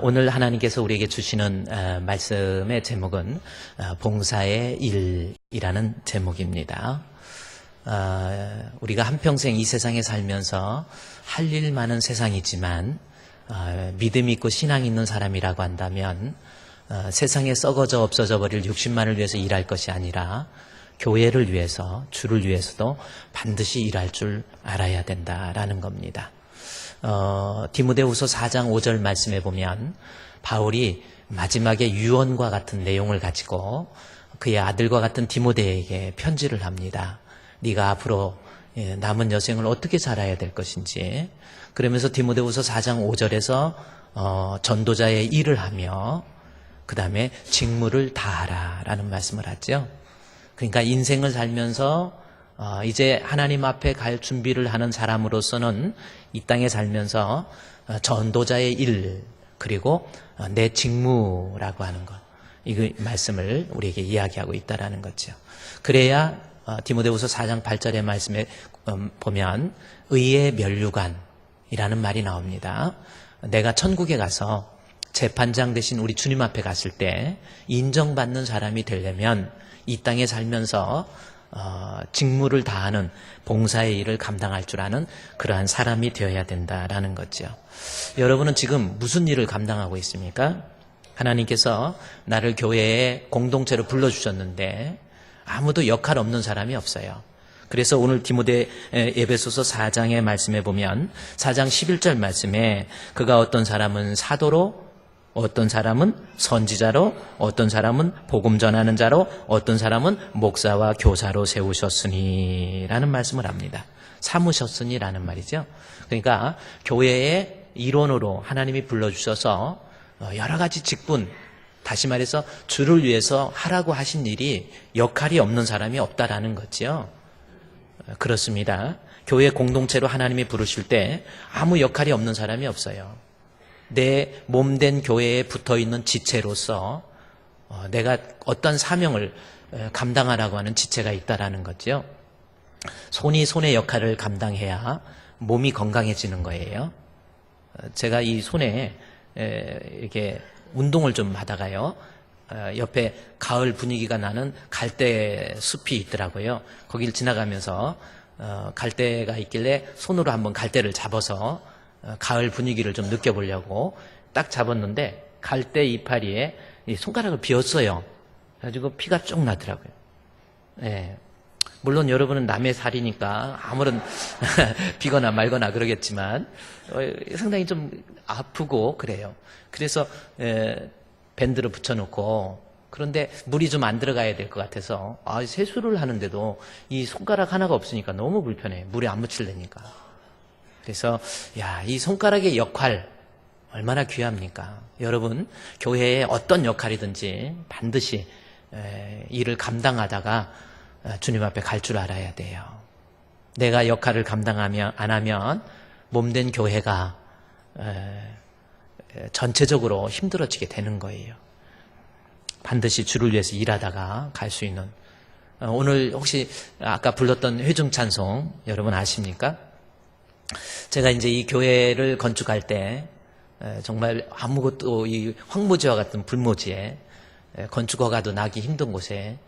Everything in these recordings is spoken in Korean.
오늘 하나님께서 우리에게 주시는 말씀의 제목은 봉사의 일이라는 제목입니다. 우리가 한평생 이 세상에 살면서 할 일 많은 세상이지만 믿음 있고 신앙 있는 사람이라고 한다면 세상에 썩어져 없어져 버릴 60만을 위해서 일할 것이 아니라 교회를 위해서, 주를 위해서도 반드시 일할 줄 알아야 된다라는 겁니다. 디모데후서 4장 5절 말씀에 보면 바울이 마지막에 유언과 같은 내용을 가지고 그의 아들과 같은 디모데에게 편지를 합니다. 네가 앞으로 남은 여생을 어떻게 살아야 될 것인지, 그러면서 디모데후서 4장 5절에서 전도자의 일을 하며 그 다음에 직무를 다하라 라는 말씀을 하죠. 그러니까 인생을 살면서 이제 하나님 앞에 갈 준비를 하는 사람으로서는 이 땅에 살면서 전도자의 일, 그리고 내 직무라고 하는 것, 이 말씀을 우리에게 이야기하고 있다라는 거죠. 그래야 디모데후서 4장 8절의 말씀에 보면 의의 면류관이라는 말이 나옵니다. 내가 천국에 가서 재판장 되신 우리 주님 앞에 갔을 때 인정받는 사람이 되려면 이 땅에 살면서 직무를 다하는 봉사의 일을 감당할 줄 아는 그러한 사람이 되어야 된다라는 거죠. 여러분은 지금 무슨 일을 감당하고 있습니까? 하나님께서 나를 교회에 공동체로 불러주셨는데 아무도 역할 없는 사람이 없어요. 그래서 오늘 디모데 에베소서 4장의 말씀에 보면 4장 11절 말씀에 그가 어떤 사람은 사도로, 어떤 사람은 선지자로, 어떤 사람은 복음 전하는 자로, 어떤 사람은 목사와 교사로 세우셨으니 라는 말씀을 합니다. 삼으셨으니 라는 말이죠. 그러니까 교회의 일원으로 하나님이 불러주셔서 여러 가지 직분, 다시 말해서 주를 위해서 하라고 하신 일이 역할이 없는 사람이 없다라는 거죠. 그렇습니다. 교회 공동체로 하나님이 부르실 때 아무 역할이 없는 사람이 없어요. 내 몸된 교회에 붙어있는 지체로서 내가 어떤 사명을 감당하라고 하는 지체가 있다라는 거죠. 손이 손의 역할을 감당해야 몸이 건강해지는 거예요. 제가 이 손에 이렇게 운동을 좀 하다가요, 옆에 가을 분위기가 나는 갈대 숲이 있더라고요. 거길 지나가면서 갈대가 있길래 손으로 한번 갈대를 잡아서 가을 분위기를 좀 느껴보려고 딱 잡았는데 갈대 이파리에 이 손가락을 비었어요. 그래가지고 피가 쭉 나더라고요. 예. 물론 여러분은 남의 살이니까 아무런 비거나 말거나 그러겠지만 상당히 좀 아프고 그래요. 그래서 밴드를 붙여놓고, 그런데 물이 좀 안 들어가야 될 것 같아서 세수를 하는데도 이 손가락 하나가 없으니까 너무 불편해. 물에 안 묻히려니까. 그래서 이 손가락의 역할 얼마나 귀합니까? 여러분, 교회에 어떤 역할이든지 반드시 일을 감당하다가 주님 앞에 갈 줄 알아야 돼요. 내가 역할을 감당하면 안 하면 몸된 교회가 전체적으로 힘들어지게 되는 거예요. 반드시 주를 위해서 일하다가 갈 수 있는, 오늘 혹시 아까 불렀던 회중 찬송 여러분 아십니까? 제가 이제 이 교회를 건축할 때 정말 아무것도, 이 황무지와 같은 불모지에 건축 허가도 나기 힘든 곳에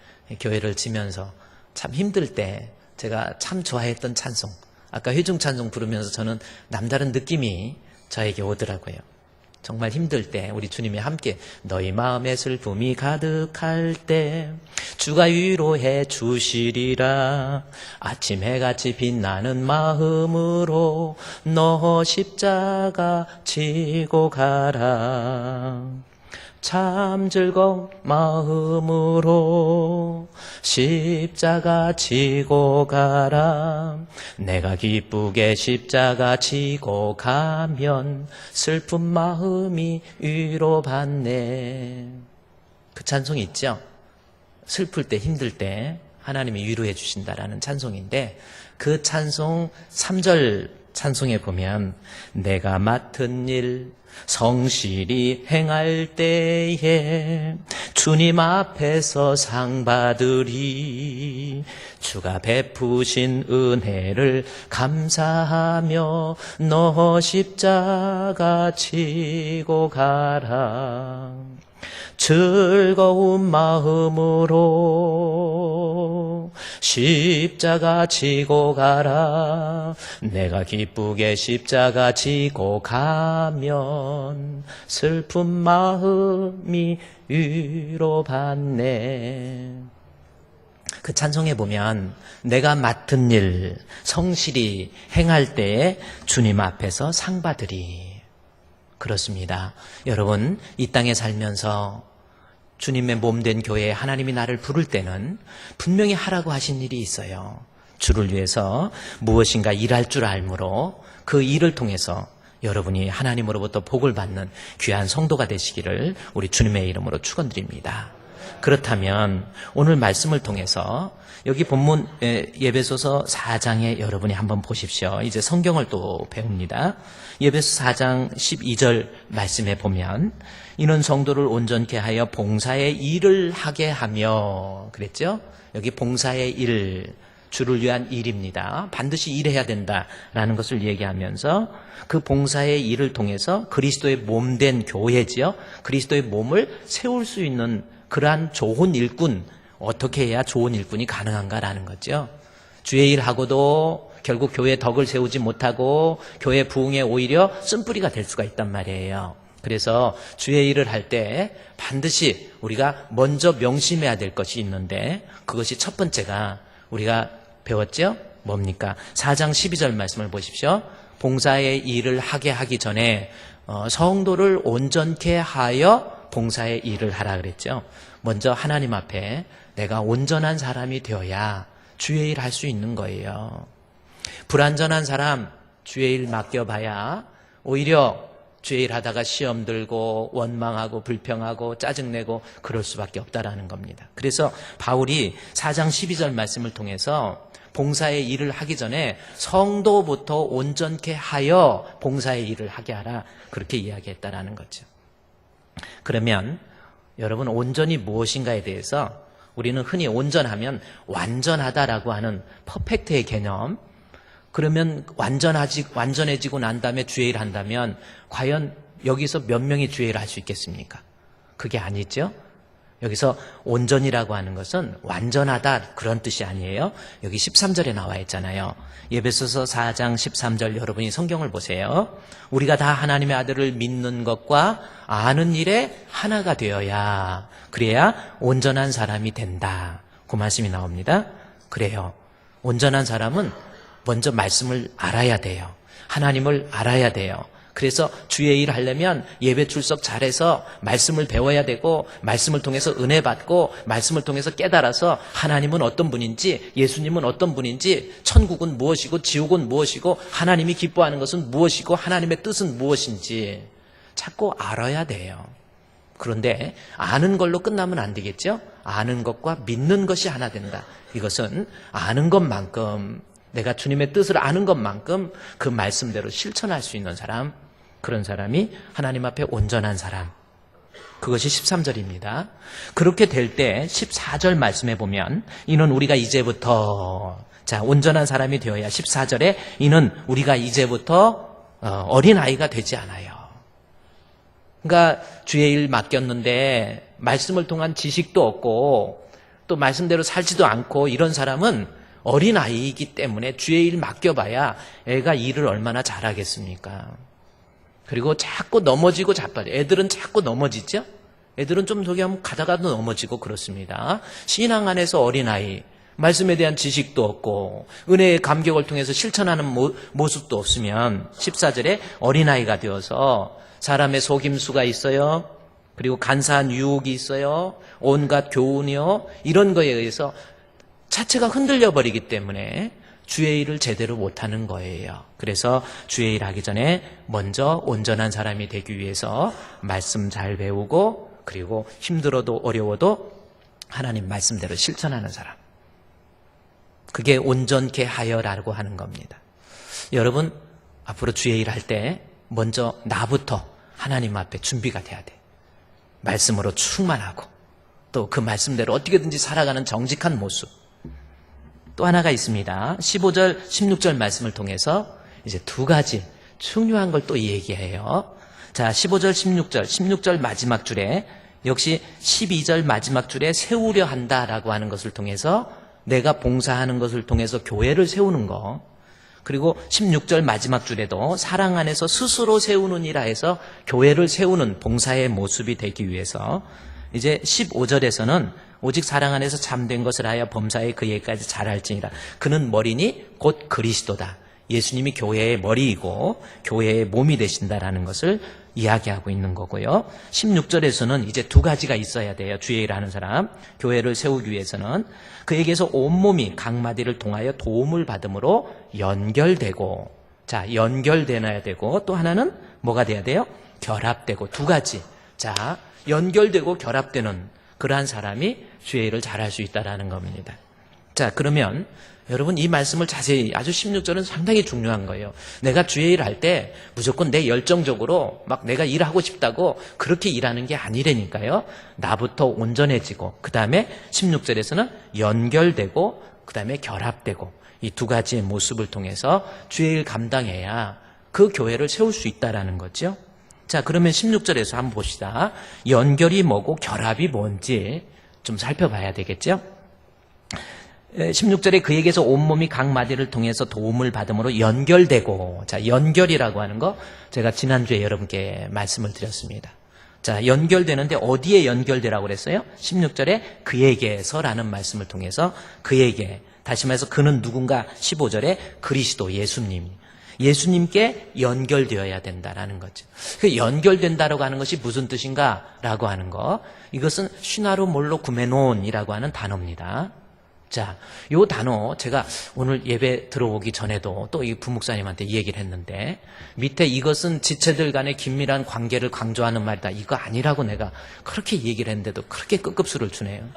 교회를 지면서 참 힘들 때 제가 참 좋아했던 찬송, 아까 회중 찬송 부르면서 저는 남다른 느낌이 저에게 오더라고요. 정말 힘들 때 우리 주님이 함께 너희 마음에 슬픔이 가득할 때 주가 위로해 주시리라. 아침 해같이 빛나는 마음으로 너 십자가 지고 가라. 참 즐거운 마음으로 십자가 지고 가라. 내가 기쁘게 십자가 지고 가면 슬픈 마음이 위로받네. 그 찬송이 있죠? 슬플 때, 힘들 때 하나님이 위로해 주신다라는 찬송인데, 그 찬송 3절 찬송에 보면 내가 맡은 일 성실히 행할 때에 주님 앞에서 상 받으리. 주가 베푸신 은혜를 감사하며 너 십자가 지고 가라. 즐거운 마음으로 십자가 지고 가라. 내가 기쁘게 십자가 지고 가면 슬픈 마음이 위로받네. 그 찬송에 보면 내가 맡은 일 성실히 행할 때에 주님 앞에서 상 받으리. 그렇습니다. 여러분, 이 땅에 살면서 주님의 몸된 교회에 하나님이 나를 부를 때는 분명히 하라고 하신 일이 있어요. 주를 위해서 무엇인가 일할 줄 알므로 그 일을 통해서 여러분이 하나님으로부터 복을 받는 귀한 성도가 되시기를 우리 주님의 이름으로 축원드립니다. 그렇다면 오늘 말씀을 통해서 여기 본문 예배소서 4장에 여러분이 한번 보십시오. 이제 성경을 또 배웁니다. 예배소 4장 12절 말씀에 보면 이는 성도를 온전케 하여 봉사의 일을 하게 하며 그랬죠? 여기 봉사의 일, 주를 위한 일입니다. 반드시 일해야 된다라는 것을 얘기하면서 그 봉사의 일을 통해서 그리스도의 몸된 교회지요. 그리스도의 몸을 세울 수 있는 그러한 좋은 일꾼, 어떻게 해야 좋은 일꾼이 가능한가라는 거죠. 주의 일하고도 결국 교회 덕을 세우지 못하고 교회 부흥에 오히려 쓴뿌리가 될 수가 있단 말이에요. 그래서 주의 일을 할 때 반드시 우리가 먼저 명심해야 될 것이 있는데 그것이 첫 번째가 우리가 배웠죠? 뭡니까? 4장 12절 말씀을 보십시오. 봉사의 일을 하게 하기 전에 성도를 온전케 하여 봉사의 일을 하라 그랬죠. 먼저 하나님 앞에 내가 온전한 사람이 되어야 주의 일 할 수 있는 거예요. 불완전한 사람 주의 일 맡겨봐야 오히려 주의 일 하다가 시험 들고 원망하고 불평하고 짜증내고 그럴 수밖에 없다라는 겁니다. 그래서 바울이 4장 12절 말씀을 통해서 봉사의 일을 하기 전에 성도부터 온전케 하여 봉사의 일을 하게 하라 그렇게 이야기했다라는 거죠. 그러면 여러분 온전이 무엇인가에 대해서 우리는 흔히 온전하면 완전하다라고 하는 퍼펙트의 개념, 그러면 완전해지고 난 다음에 주의 일을 한다면 과연 여기서 몇 명이 주의 일을 할 수 있겠습니까? 그게 아니죠. 여기서 온전이라고 하는 것은 완전하다 그런 뜻이 아니에요. 여기 13절에 나와 있잖아요. 예배소서 4장 13절 여러분이 성경을 보세요. 우리가 다 하나님의 아들을 믿는 것과 아는 일에 하나가 되어야 그래야 온전한 사람이 된다. 그 말씀이 나옵니다. 그래요. 온전한 사람은 먼저 말씀을 알아야 돼요. 하나님을 알아야 돼요. 그래서 주의 일을 하려면 예배 출석 잘해서 말씀을 배워야 되고 말씀을 통해서 은혜 받고 말씀을 통해서 깨달아서 하나님은 어떤 분인지 예수님은 어떤 분인지 천국은 무엇이고 지옥은 무엇이고 하나님이 기뻐하는 것은 무엇이고 하나님의 뜻은 무엇인지 자꾸 알아야 돼요. 그런데 아는 걸로 끝나면 안 되겠죠? 아는 것과 믿는 것이 하나 된다. 이것은 아는 것만큼 내가 주님의 뜻을 아는 것만큼 그 말씀대로 실천할 수 있는 사람, 그런 사람이 하나님 앞에 온전한 사람. 그것이 13절입니다. 그렇게 될 때 14절 말씀해 보면 이는 우리가 이제부터 온전한 사람이 되어야 14절에 이는 우리가 이제부터 어린아이가 되지 않아요. 그러니까 주의 일 맡겼는데 말씀을 통한 지식도 없고 또 말씀대로 살지도 않고 이런 사람은 어린아이이기 때문에 주의 일 맡겨봐야 애가 일을 얼마나 잘하겠습니까? 그리고 자꾸 넘어지고 자빠져. 애들은 자꾸 넘어지죠? 애들은 좀 저기 하면 가다가도 넘어지고 그렇습니다. 신앙 안에서 어린아이, 말씀에 대한 지식도 없고 은혜의 감격을 통해서 실천하는 모습도 없으면 14절에 어린아이가 되어서 사람의 속임수가 있어요. 그리고 간사한 유혹이 있어요. 온갖 교훈이요. 이런 거에 의해서 자체가 흔들려 버리기 때문에 주의 일을 제대로 못하는 거예요. 그래서 주의 일 하기 전에 먼저 온전한 사람이 되기 위해서 말씀 잘 배우고 그리고 힘들어도 어려워도 하나님 말씀대로 실천하는 사람. 그게 온전케 하여라고 하는 겁니다. 여러분 앞으로 주의 일 할 때 먼저 나부터 하나님 앞에 준비가 돼야 돼. 말씀으로 충만하고 또 그 말씀대로 어떻게든지 살아가는 정직한 모습. 또 하나가 있습니다. 15절, 16절 말씀을 통해서 이제 두 가지 중요한 걸 또 얘기해요. 자, 15절, 16절 마지막 줄에 역시 12절 마지막 줄에 세우려 한다라고 하는 것을 통해서 내가 봉사하는 것을 통해서 교회를 세우는 거. 그리고 16절 마지막 줄에도 사랑 안에서 스스로 세우느니라 해서 교회를 세우는 봉사의 모습이 되기 위해서 이제 15절에서는 오직 사랑 안에서 참된 것을 하여 범사에 그에까지 잘할지니라. 그는 머리니 곧 그리스도다. 예수님이 교회의 머리이고 교회의 몸이 되신다라는 것을 이야기하고 있는 거고요. 16절에서는 이제 두 가지가 있어야 돼요. 주의 일하는 사람, 교회를 세우기 위해서는 그에게서 온몸이 각 마디를 통하여 도움을 받음으로 연결되고, 자, 연결되어야 되고, 또 하나는 뭐가 돼야 돼요? 결합되고. 두 가지. 자, 연결되고 결합되는 그러한 사람이 주의 일을 잘할 수 있다라는 겁니다. 자, 그러면 여러분 이 말씀을 자세히, 아주 16절은 상당히 중요한 거예요. 내가 주의 일을 할 때 무조건 내 열정적으로 막 내가 일하고 싶다고 그렇게 일하는 게 아니라니까요. 나부터 온전해지고, 그 다음에 16절에서는 연결되고, 그 다음에 결합되고, 이 두 가지의 모습을 통해서 주의 일 감당해야 그 교회를 세울 수 있다라는 거죠. 자, 그러면 16절에서 한번 봅시다. 연결이 뭐고 결합이 뭔지 좀 살펴봐야 되겠죠. 16절에 그에게서 온몸이 각 마디를 통해서 도움을 받음으로 연결되고, 자, 연결이라고 하는 거 제가 지난주에 여러분께 말씀을 드렸습니다. 자, 연결되는데 어디에 연결되라고 그랬어요? 16절에 그에게서라는 말씀을 통해서 그에게, 다시 말해서 그는 누군가 15절에 그리스도 예수님께 연결되어야 된다라는 거죠. 그 연결된다라고 하는 것이 무슨 뜻인가라고 하는 거, 이것은 슈나로 몰로 구메논이라고 하는 단어입니다. 자, 요 단어 제가 오늘 예배 들어오기 전에도 또 이 부목사님한테 이 얘기를 했는데, 밑에 이것은 지체들 간의 긴밀한 관계를 강조하는 말이다, 이거 아니라고 내가 그렇게 얘기를 했는데도 그렇게 끄급수를 주네요.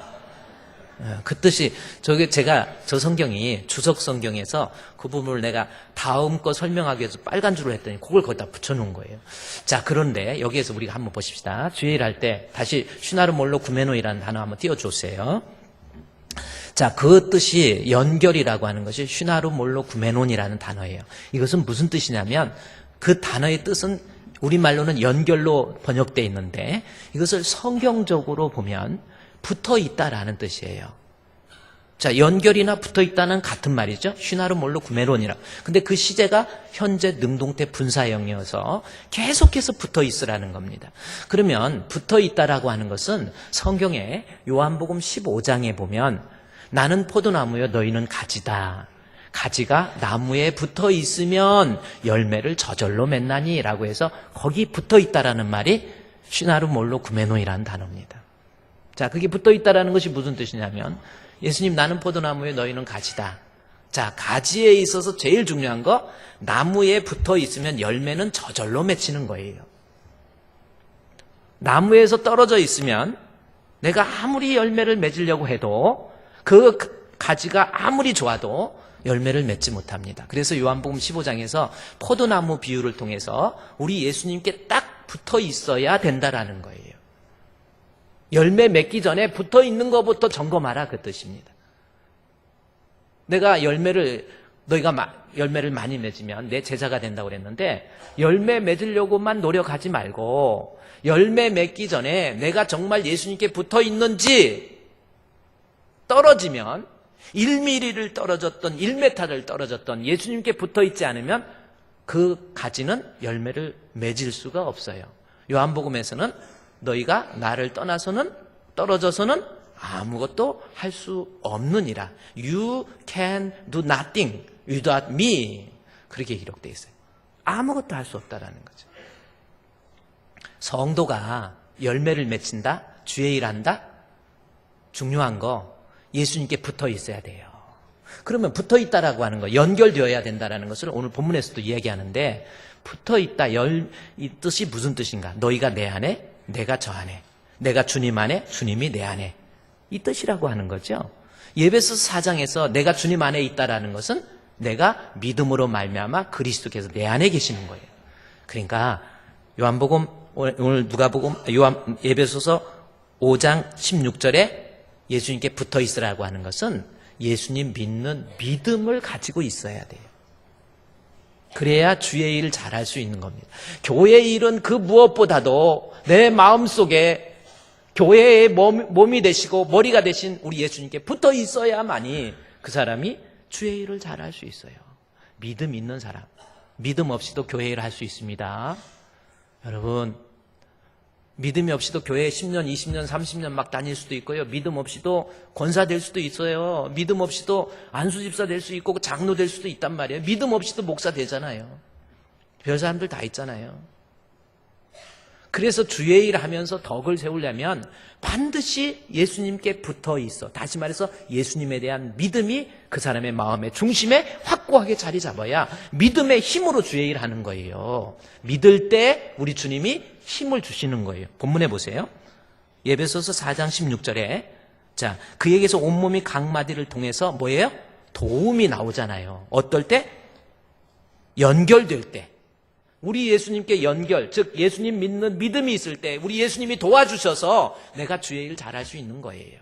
그 뜻이, 제가 저 성경이 주석 성경에서 그 부분을 내가 다음 거 설명하기 위해서 빨간 줄로 했더니 그걸 거기다 붙여놓은 거예요. 자, 그런데 여기에서 우리가 한번 보십시다. 주의 일 할 때 다시 슈나르 몰로 구메노이라는 단어 한번 띄워주세요. 자, 그 뜻이 연결이라고 하는 것이 슈나르 몰로 구메논이라는 단어예요. 이것은 무슨 뜻이냐면 그 단어의 뜻은 우리말로는 연결로 번역되어 있는데 이것을 성경적으로 보면 붙어 있다라는 뜻이에요. 자, 연결이나 붙어 있다는 같은 말이죠. 슈나르 몰로 구메논이라. 근데 그 시제가 현재 능동태 분사형이어서 계속해서 붙어 있으라는 겁니다. 그러면 붙어 있다라고 하는 것은 성경에 요한복음 15장에 보면 나는 포도나무여 너희는 가지다. 가지가 나무에 붙어 있으면 열매를 저절로 맺나니 라고 해서 거기 붙어 있다라는 말이 슈나르 몰로 구메논이라는 단어입니다. 자, 그게 붙어 있다라는 것이 무슨 뜻이냐면 예수님 나는 포도나무에 너희는 가지다. 자, 가지에 있어서 제일 중요한 거, 나무에 붙어 있으면 열매는 저절로 맺히는 거예요. 나무에서 떨어져 있으면 내가 아무리 열매를 맺으려고 해도 그 가지가 아무리 좋아도 열매를 맺지 못합니다. 그래서 요한복음 15장에서 포도나무 비유를 통해서 우리 예수님께 딱 붙어 있어야 된다라는 거예요. 열매 맺기 전에 붙어 있는 것부터 점검하라, 그 뜻입니다. 내가 너희가 열매를 많이 맺으면 내 제자가 된다고 그랬는데, 열매 맺으려고만 노력하지 말고 열매 맺기 전에 내가 정말 예수님께 붙어 있는지, 떨어지면 1mm를 떨어졌던 1m를 떨어졌던 예수님께 붙어 있지 않으면 그 가지는 열매를 맺을 수가 없어요. 요한복음에서는 너희가 나를 떠나서는, 떨어져서는 아무것도 할 수 없느니라. You can do nothing without me. 그렇게 기록되어 있어요. 아무것도 할 수 없다라는 거죠. 성도가 열매를 맺힌다, 주의 일한다, 중요한 거 예수님께 붙어 있어야 돼요. 그러면 붙어 있다라고 하는 거, 연결되어야 된다라는 것을 오늘 본문에서도 이야기하는데, 붙어 있다, 이 뜻이 무슨 뜻인가? 너희가 내 안에, 내가 저 안에, 내가 주님 안에, 주님이 내 안에, 이 뜻이라고 하는 거죠. 에베소서 4장에서 내가 주님 안에 있다라는 것은 내가 믿음으로 말미암아 그리스도께서 내 안에 계시는 거예요. 그러니까 요한복음, 오늘 누가복음, 에베소서 5장 16절에 예수님께 붙어 있으라고 하는 것은 예수님 믿는 믿음을 가지고 있어야 돼요. 그래야 주의 일을 잘할 수 있는 겁니다. 교회의 일은 그 무엇보다도 내 마음속에 교회의 몸이 되시고 머리가 되신 우리 예수님께 붙어 있어야만이 그 사람이 주의 일을 잘할 수 있어요. 믿음 있는 사람, 믿음 없이도 교회 일을 할 수 있습니다. 여러분, 믿음이 없이도 교회에 10년, 20년, 30년 막 다닐 수도 있고요. 믿음 없이도 권사 될 수도 있어요. 믿음 없이도 안수집사 될 수 있고 장로 될 수도 있단 말이에요. 믿음 없이도 목사 되잖아요. 별 사람들 다 있잖아요. 그래서 주의 일을 하면서 덕을 세우려면 반드시 예수님께 붙어 있어. 다시 말해서 예수님에 대한 믿음이 그 사람의 마음의 중심에 확고하게 자리 잡아야 믿음의 힘으로 주의 일을 하는 거예요. 믿을 때 우리 주님이 힘을 주시는 거예요. 본문에 보세요. 에베소서 4장 16절에 자, 그에게서 온몸이 각마디를 통해서 뭐예요? 도움이 나오잖아요. 어떨 때? 연결될 때. 우리 예수님께 연결, 즉 예수님 믿는 믿음이 있을 때 우리 예수님이 도와주셔서 내가 주의 일 잘할 수 있는 거예요.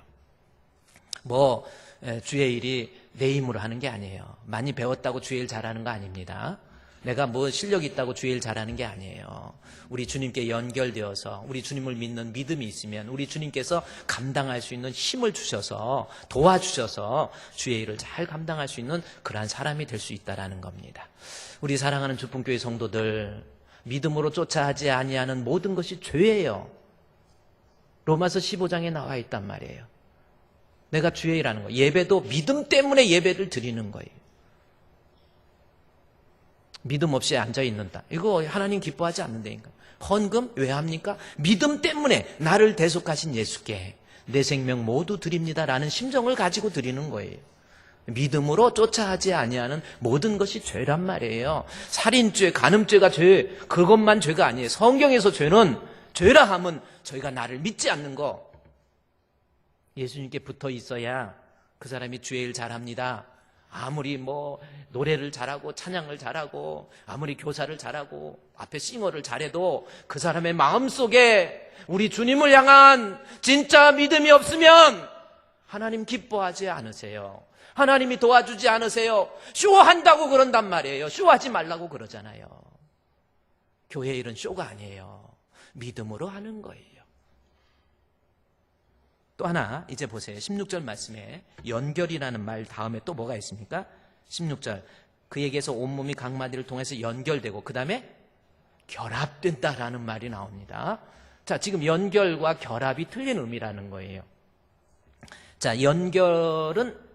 주의 일이 내 힘으로 하는 게 아니에요. 많이 배웠다고 주의 일 잘하는 거 아닙니다. 내가 실력 있다고 주의 일 잘하는 게 아니에요. 우리 주님께 연결되어서 우리 주님을 믿는 믿음이 있으면 우리 주님께서 감당할 수 있는 힘을 주셔서 도와주셔서 주의 일을 잘 감당할 수 있는 그러한 사람이 될 수 있다라는 겁니다. 우리 사랑하는 주풍교회 성도들, 믿음으로 쫓아하지 아니하는 모든 것이 죄예요. 로마서 15장에 나와 있단 말이에요. 내가 주의 일하는 거. 예배도 믿음 때문에 예배를 드리는 거예요. 믿음 없이 앉아있는다. 이거 하나님 기뻐하지 않는다니까. 헌금 왜 합니까? 믿음 때문에 나를 대속하신 예수께 내 생명 모두 드립니다라는 심정을 가지고 드리는 거예요. 믿음으로 쫓아하지 아니하는 모든 것이 죄란 말이에요. 살인죄, 간음죄가 죄, 그것만 죄가 아니에요. 성경에서 죄는 죄라 함은 저희가 나를 믿지 않는 거. 예수님께 붙어 있어야 그 사람이 주의 일 잘합니다. 아무리 노래를 잘하고 찬양을 잘하고 아무리 교사를 잘하고 앞에 싱어를 잘해도 그 사람의 마음속에 우리 주님을 향한 진짜 믿음이 없으면 하나님 기뻐하지 않으세요. 하나님이 도와주지 않으세요. 쇼한다고 그런단 말이에요. 쇼하지 말라고 그러잖아요. 교회 일은 쇼가 아니에요. 믿음으로 하는 거예요. 또 하나 이제 보세요. 16절 말씀에 연결이라는 말 다음에 또 뭐가 있습니까? 16절 그에게서 온몸이 각마디를 통해서 연결되고 그 다음에 결합된다라는 말이 나옵니다. 자, 지금 연결과 결합이 틀린 의미라는 거예요. 자, 연결은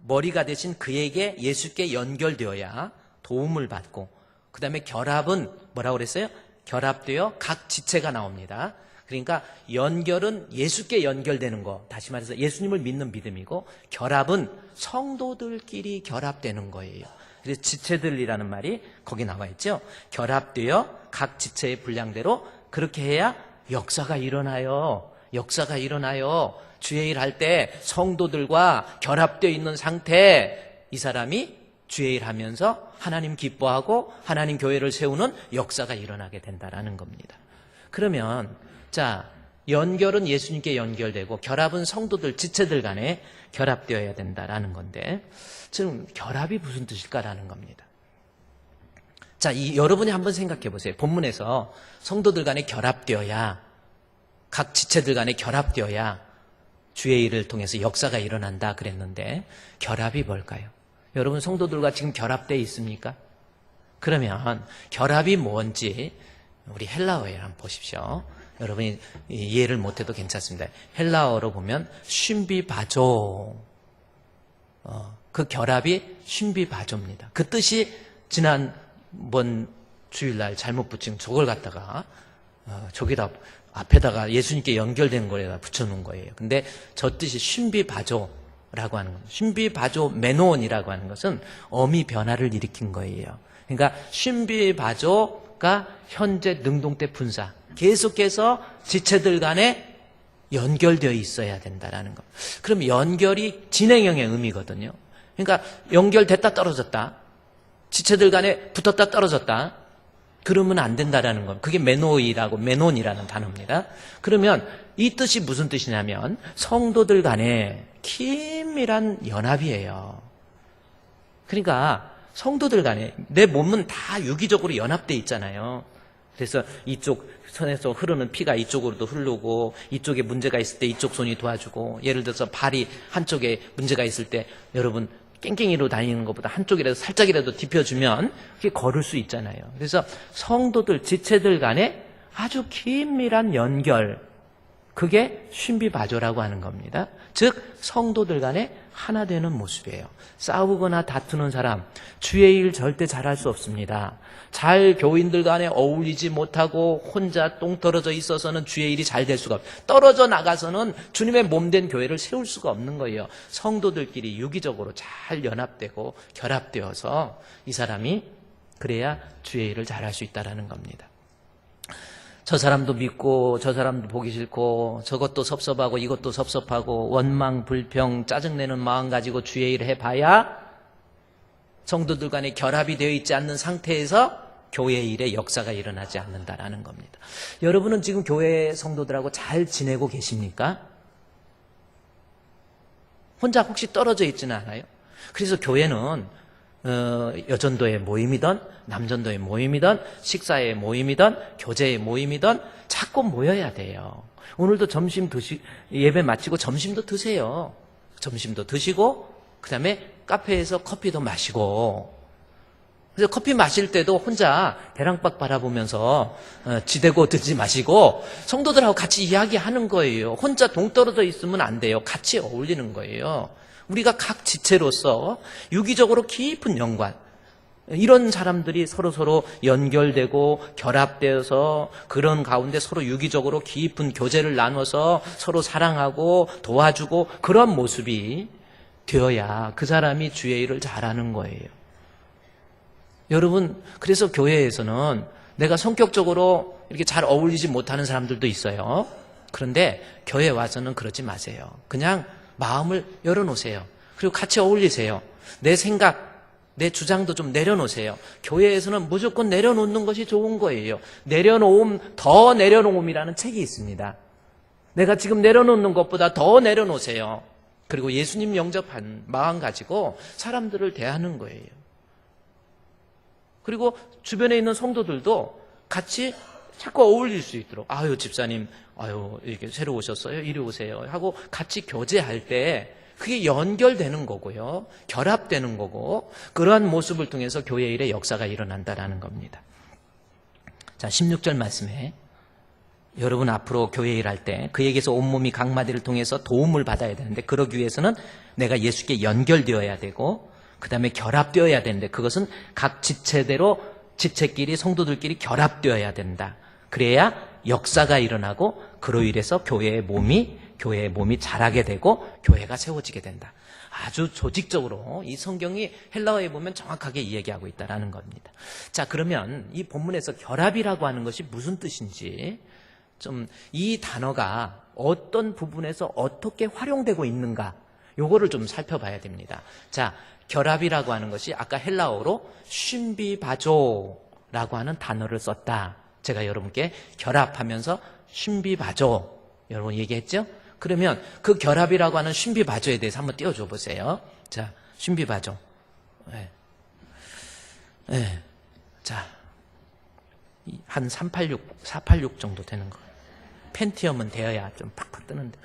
머리가 되신 그에게 예수께 연결되어야 도움을 받고 그 다음에 결합은 뭐라고 그랬어요? 결합되어 각 지체가 나옵니다. 그러니까 연결은 예수께 연결되는 거, 다시 말해서 예수님을 믿는 믿음이고 결합은 성도들끼리 결합되는 거예요. 그래서 지체들이라는 말이 거기 나와 있죠. 결합되어 각 지체의 분량대로 그렇게 해야 역사가 일어나요. 역사가 일어나요. 주의 일 할 때 성도들과 결합되어 있는 상태, 이 사람이 주의 일 하면서 하나님 기뻐하고 하나님 교회를 세우는 역사가 일어나게 된다라는 겁니다. 그러면 자, 연결은 예수님께 연결되고 결합은 성도들, 지체들 간에 결합되어야 된다라는 건데 지금 결합이 무슨 뜻일까라는 겁니다. 자, 여러분이 한번 생각해 보세요. 본문에서 성도들 간에 결합되어야, 각 지체들 간에 결합되어야 주의 일을 통해서 역사가 일어난다 그랬는데 결합이 뭘까요? 여러분 성도들과 지금 결합되어 있습니까? 그러면 결합이 뭔지 우리 헬라어에 한번 보십시오. 여러분이 이해를 못해도 괜찮습니다. 헬라어로 보면 쉰비바조, 그 결합이 쉰비바조입니다. 그 뜻이 지난번 주일날 잘못 붙인 저걸 갖다가 저기다 앞에다가 예수님께 연결된 거에다 붙여놓은 거예요. 근데 저 뜻이 쉰비바조라고 하는 겁니다. 쉰비바조 메노온이라고 하는 것은 어미 변화를 일으킨 거예요. 그러니까 쉰비바조가 현재 능동태 분사, 계속해서 지체들 간에 연결되어 있어야 된다라는 것. 그럼 연결이 진행형의 의미거든요. 그러니까 연결됐다 떨어졌다, 지체들 간에 붙었다 떨어졌다, 그러면 안 된다라는 건 그게 메논이라는 단어입니다. 그러면 이 뜻이 무슨 뜻이냐면 성도들 간의 긴밀한 연합이에요. 그러니까 성도들 간에 내 몸은 다 유기적으로 연합돼 있잖아요. 그래서 이쪽 손에서 흐르는 피가 이쪽으로도 흐르고 이쪽에 문제가 있을 때 이쪽 손이 도와주고 예를 들어서 발이 한쪽에 문제가 있을 때 여러분 깽깽이로 다니는 것보다 한쪽이라도 살짝이라도 딥혀주면 그게 걸을 수 있잖아요. 그래서 성도들, 지체들 간에 아주 긴밀한 연결, 그게 신비바조라고 하는 겁니다. 즉 성도들 간에 하나 되는 모습이에요. 싸우거나 다투는 사람 주의 일 절대 잘할 수 없습니다. 잘 교인들 간에 어울리지 못하고 혼자 똥 떨어져 있어서는 주의 일이 잘 될 수가 없어요. 떨어져 나가서는 주님의 몸된 교회를 세울 수가 없는 거예요. 성도들끼리 유기적으로 잘 연합되고 결합되어서 이 사람이 그래야 주의 일을 잘할 수 있다는 겁니다. 저 사람도 믿고 저 사람도 보기 싫고 저것도 섭섭하고 이것도 섭섭하고 원망, 불평, 짜증내는 마음 가지고 주의 일을 해봐야 성도들 간에 결합이 되어 있지 않는 상태에서 교회 일에 역사가 일어나지 않는다라는 겁니다. 여러분은 지금 교회 성도들하고 잘 지내고 계십니까? 혼자 혹시 떨어져 있지는 않아요? 그래서 교회는 여전도의 모임이든 남전도의 모임이든 식사의 모임이든 교제의 모임이든 자꾸 모여야 돼요. 오늘도 예배 마치고 점심도 드세요. 점심도 드시고 그 다음에 카페에서 커피도 마시고 그래서 커피 마실 때도 혼자 배랑박 바라보면서 지대고 듣지 마시고 성도들하고 같이 이야기하는 거예요. 혼자 동떨어져 있으면 안 돼요. 같이 어울리는 거예요. 우리가 각 지체로서 유기적으로 깊은 연관, 이런 사람들이 서로 연결되고 결합되어서 그런 가운데 서로 유기적으로 깊은 교제를 나눠서 서로 사랑하고 도와주고 그런 모습이 되어야 그 사람이 주의 일을 잘하는 거예요. 여러분, 그래서 교회에서는 내가 성격적으로 이렇게 잘 어울리지 못하는 사람들도 있어요. 그런데 교회 와서는 그러지 마세요. 그냥 마음을 열어놓으세요. 그리고 같이 어울리세요. 내 생각, 내 주장도 좀 내려놓으세요. 교회에서는 무조건 내려놓는 것이 좋은 거예요. 더 내려놓음이라는 책이 있습니다. 내가 지금 내려놓는 것보다 더 내려놓으세요. 그리고 예수님 영접한 마음 가지고 사람들을 대하는 거예요. 그리고 주변에 있는 성도들도 같이 자꾸 어울릴 수 있도록, 아유 집사님, 아유 이렇게 새로 오셨어요? 이리 오세요 하고 같이 교제할 때 그게 연결되는 거고요, 결합되는 거고, 그러한 모습을 통해서 교회 일의 역사가 일어난다라는 겁니다. 자, 16절 말씀에 여러분 앞으로 교회 일할 때 그에게서 온몸이 각 마디를 통해서 도움을 받아야 되는데, 그러기 위해서는 내가 예수께 연결되어야 되고 그 다음에 결합되어야 되는데, 그것은 각 지체대로 지체끼리 성도들끼리 결합되어야 된다. 그래야 역사가 일어나고 그로 인해서 교회의 몸이 자라게 되고 교회가 세워지게 된다. 아주 조직적으로 이 성경이 헬라어에 보면 정확하게 이야기하고 있다는 겁니다. 자, 그러면 이 본문에서 결합이라고 하는 것이 무슨 뜻인지, 좀 이 단어가 어떤 부분에서 어떻게 활용되고 있는가, 요거를 좀 살펴봐야 됩니다. 자, 결합이라고 하는 것이 아까 헬라어로 쉰비바조라고 하는 단어를 썼다. 제가 여러분께 결합하면서 쉰비바조 여러분 얘기했죠? 그러면 그 결합이라고 하는 쉰비바조에 대해서 한번 띄워줘 보세요. 자, 쉰비바조. 네. 네. 자, 한 486 정도 되는 거예요. 펜티엄은 되어야 좀 팍팍 뜨는데.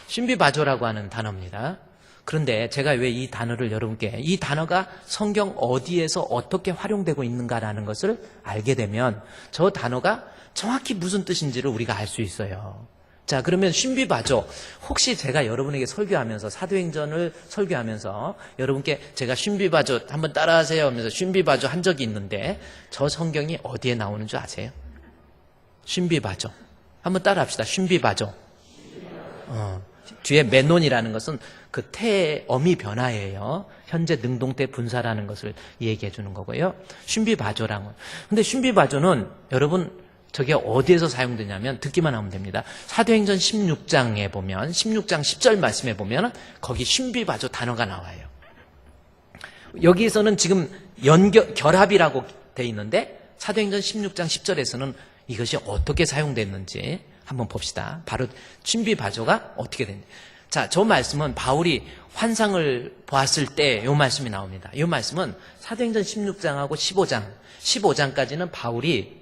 쉰비바조라고 하는 단어입니다. 그런데 제가 왜 이 단어를 여러분께, 이 단어가 성경 어디에서 어떻게 활용되고 있는가라는 것을 알게 되면 저 단어가 정확히 무슨 뜻인지를 우리가 알 수 있어요. 자, 그러면 쉰비바조, 혹시 제가 여러분에게 설교하면서, 사도행전을 설교하면서 여러분께 제가 쉰비바조 한번 따라하세요 하면서 쉰비바조 한 적이 있는데, 저 성경이 어디에 나오는 줄 아세요? 쉰비바조 한번 따라합시다. 쉰비바조. 뒤에 메논이라는 것은 그 태의 어미 변화예요. 현재 능동태 분사라는 것을 얘기해 주는 거고요. 쉰비바조라는. 근데 쉰비바조는 여러분 저게 어디에서 사용되냐면 듣기만 하면 됩니다. 사도행전 16장에 보면, 16장 10절 말씀에 보면 거기 쉰비바조 단어가 나와요. 여기에서는 지금 결합이라고 돼 있는데 사도행전 16장 10절에서는 이것이 어떻게 사용됐는지 한번 봅시다. 바로 신비바조가 어떻게 됐는지. 자, 저 말씀은 바울이 환상을 보았을 때 이 말씀이 나옵니다. 이 말씀은 사도행전 16장하고 15장까지는 바울이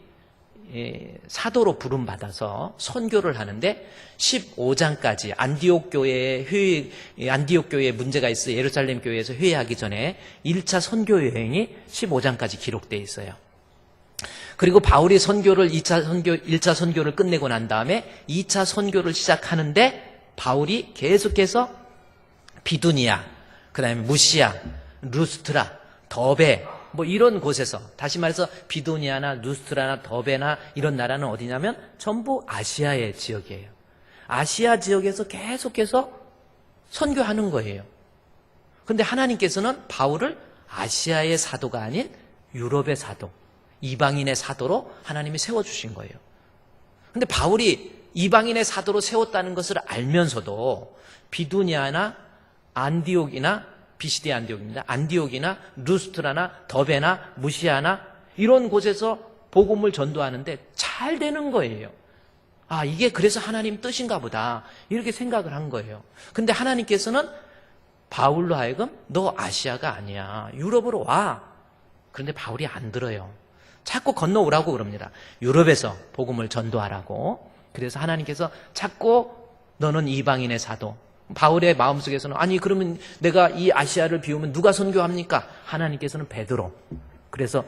사도로 부름받아서 선교를 하는데 15장까지 안디옥 교회에 문제가 있어 예루살렘 교회에서 회의하기 전에 1차 선교 여행이 15장까지 기록되어 있어요. 그리고 바울이 1차 선교를 끝내고 난 다음에 2차 선교를 시작하는데 바울이 계속해서 비두니아, 그 다음에 무시아, 루스트라, 더베 뭐 이런 곳에서, 다시 말해서 비두니아나 루스트라나 더베나 이런 나라는 어디냐면 전부 아시아의 지역이에요. 아시아 지역에서 계속해서 선교하는 거예요. 그런데 하나님께서는 바울을 아시아의 사도가 아닌 유럽의 사도, 이방인의 사도로 하나님이 세워주신 거예요. 그런데 바울이 이방인의 사도로 세웠다는 것을 알면서도 비두니아나 안디옥이나 비시디 안디옥입니다. 안디옥이나 루스트라나 더베나 무시아나 이런 곳에서 복음을 전도하는데 잘 되는 거예요. 아, 이게 그래서 하나님 뜻인가 보다 이렇게 생각을 한 거예요. 근데 하나님께서는 바울로 하여금 너 아시아가 아니야, 유럽으로 와. 그런데 바울이 안 들어요. 자꾸 건너오라고 그럽니다. 유럽에서 복음을 전도하라고. 그래서 하나님께서 자꾸 너는 이방인의 사도. 바울의 마음속에서는 아니 그러면 내가 이 아시아를 비우면 누가 선교합니까? 하나님께서는 베드로. 그래서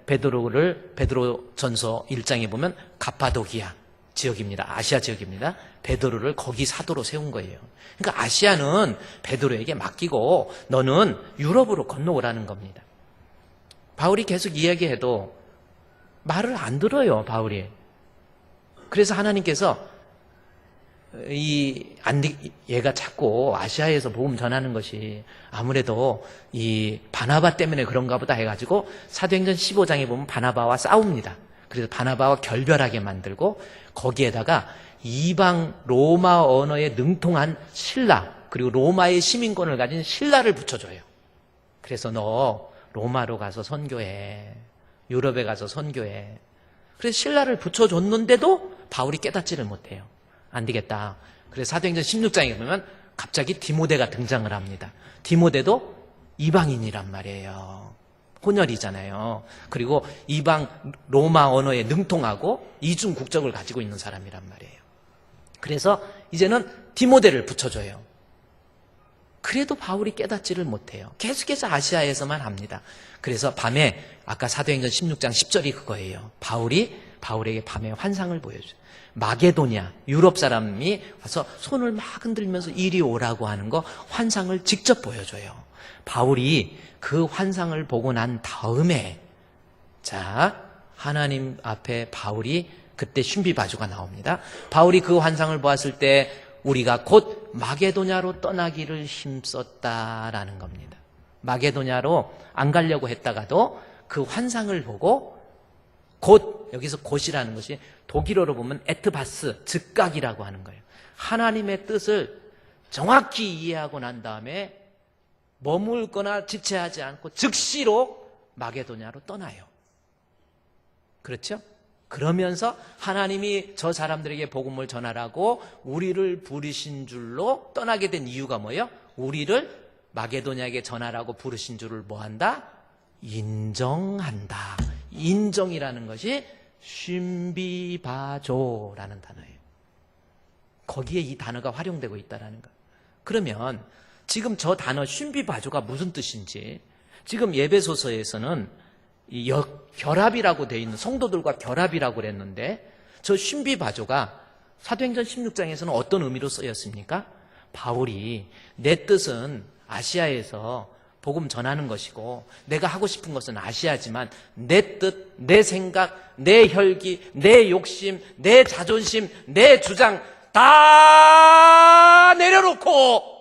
베드로전서 1장에 보면 갑바도기아 지역입니다. 아시아 지역입니다. 베드로를 거기 사도로 세운 거예요. 그러니까 아시아는 베드로에게 맡기고 너는 유럽으로 건너오라는 겁니다. 바울이 계속 이야기해도 말을 안 들어요, 바울이. 그래서 하나님께서 얘가 자꾸 아시아에서 복음 전하는 것이 아무래도 이 바나바 때문에 그런가 보다 해가지고 사도행전 15장에 보면 바나바와 싸웁니다. 그래서 바나바와 결별하게 만들고 거기에다가 이방 로마 언어에 능통한 신라, 그리고 로마의 시민권을 가진 신라를 붙여줘요. 그래서 너 로마로 가서 선교해, 유럽에 가서 선교해. 그래서 신라를 붙여줬는데도 바울이 깨닫지를 못해요. 안 되겠다. 그래서 사도행전 16장에 보면 갑자기 디모데가 등장을 합니다. 디모데도 이방인이란 말이에요. 혼혈이잖아요. 그리고 이방 로마 언어에 능통하고 이중 국적을 가지고 있는 사람이란 말이에요. 그래서 이제는 디모데를 붙여줘요. 그래도 바울이 깨닫지를 못해요. 계속해서 아시아에서만 합니다. 그래서 밤에 아까 사도행전 16장 10절이 그거예요. 바울에게 밤에 환상을 보여줘요. 마게도냐, 유럽 사람이 와서 손을 막 흔들면서 이리 오라고 하는 거 환상을 직접 보여줘요. 바울이 그 환상을 보고 난 다음에 하나님 앞에 바울이 그때 신비바주가 나옵니다. 바울이 그 환상을 보았을 때 우리가 곧 마게도냐로 떠나기를 힘썼다라는 겁니다. 마게도냐로 안 가려고 했다가도 그 환상을 보고 곧, 여기서 곧이라는 것이 독일어로 보면 에트바스, 즉각이라고 하는 거예요. 하나님의 뜻을 정확히 이해하고 난 다음에 머물거나 지체하지 않고 즉시로 마게도냐로 떠나요. 그렇죠? 그러면서 하나님이 저 사람들에게 복음을 전하라고 우리를 부르신 줄로 떠나게 된 이유가 뭐예요? 우리를 마게도냐에게 전하라고 부르신 줄을 뭐한다? 인정한다. 인정이라는 것이 신비바조라는 단어예요. 거기에 이 단어가 활용되고 있다는 거. 그러면 지금 저 단어 신비바조가 무슨 뜻인지, 지금 예배소서에서는 결합이라고 되어 있는, 성도들과 결합이라고 그랬는데 저 신비바조가 사도행전 16장에서는 어떤 의미로 쓰였습니까? 바울이 내 뜻은 아시아에서 복음 전하는 것이고 내가 하고 싶은 것은 아시아지만 내 뜻, 내 생각, 내 혈기, 내 욕심, 내 자존심, 내 주장 다 내려놓고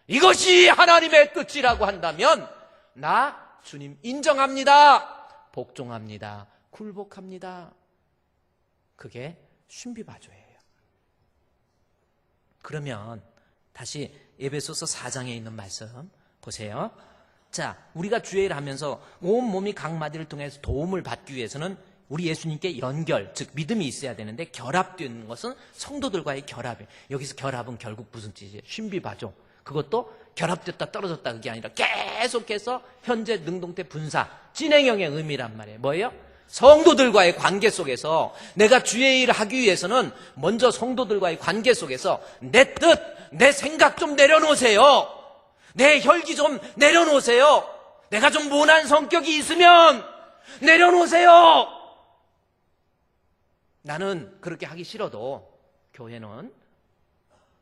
이것이 하나님의 뜻이라고 한다면 나 주님 인정합니다, 복종합니다, 굴복합니다. 그게 신비바조예요. 그러면 다시 에베소서 4장에 있는 말씀 보세요. 자, 우리가 주의를 하면서 온 몸이 각 마디를 통해서 도움을 받기 위해서는 우리 예수님께 연결, 즉 믿음이 있어야 되는데 결합되는 것은 성도들과의 결합이에요. 여기서 결합은 결국 무슨 뜻이에요? 신비바죠. 그것도 결합됐다 떨어졌다 그게 아니라 계속해서 현재 능동태 분사, 진행형의 의미란 말이에요. 뭐예요? 성도들과의 관계 속에서 내가 주의 일을 하기 위해서는 먼저 성도들과의 관계 속에서 내 뜻, 내 생각 좀 내려놓으세요. 내 혈기 좀 내려놓으세요. 내가 좀 모난 성격이 있으면 내려놓으세요. 나는 그렇게 하기 싫어도 교회는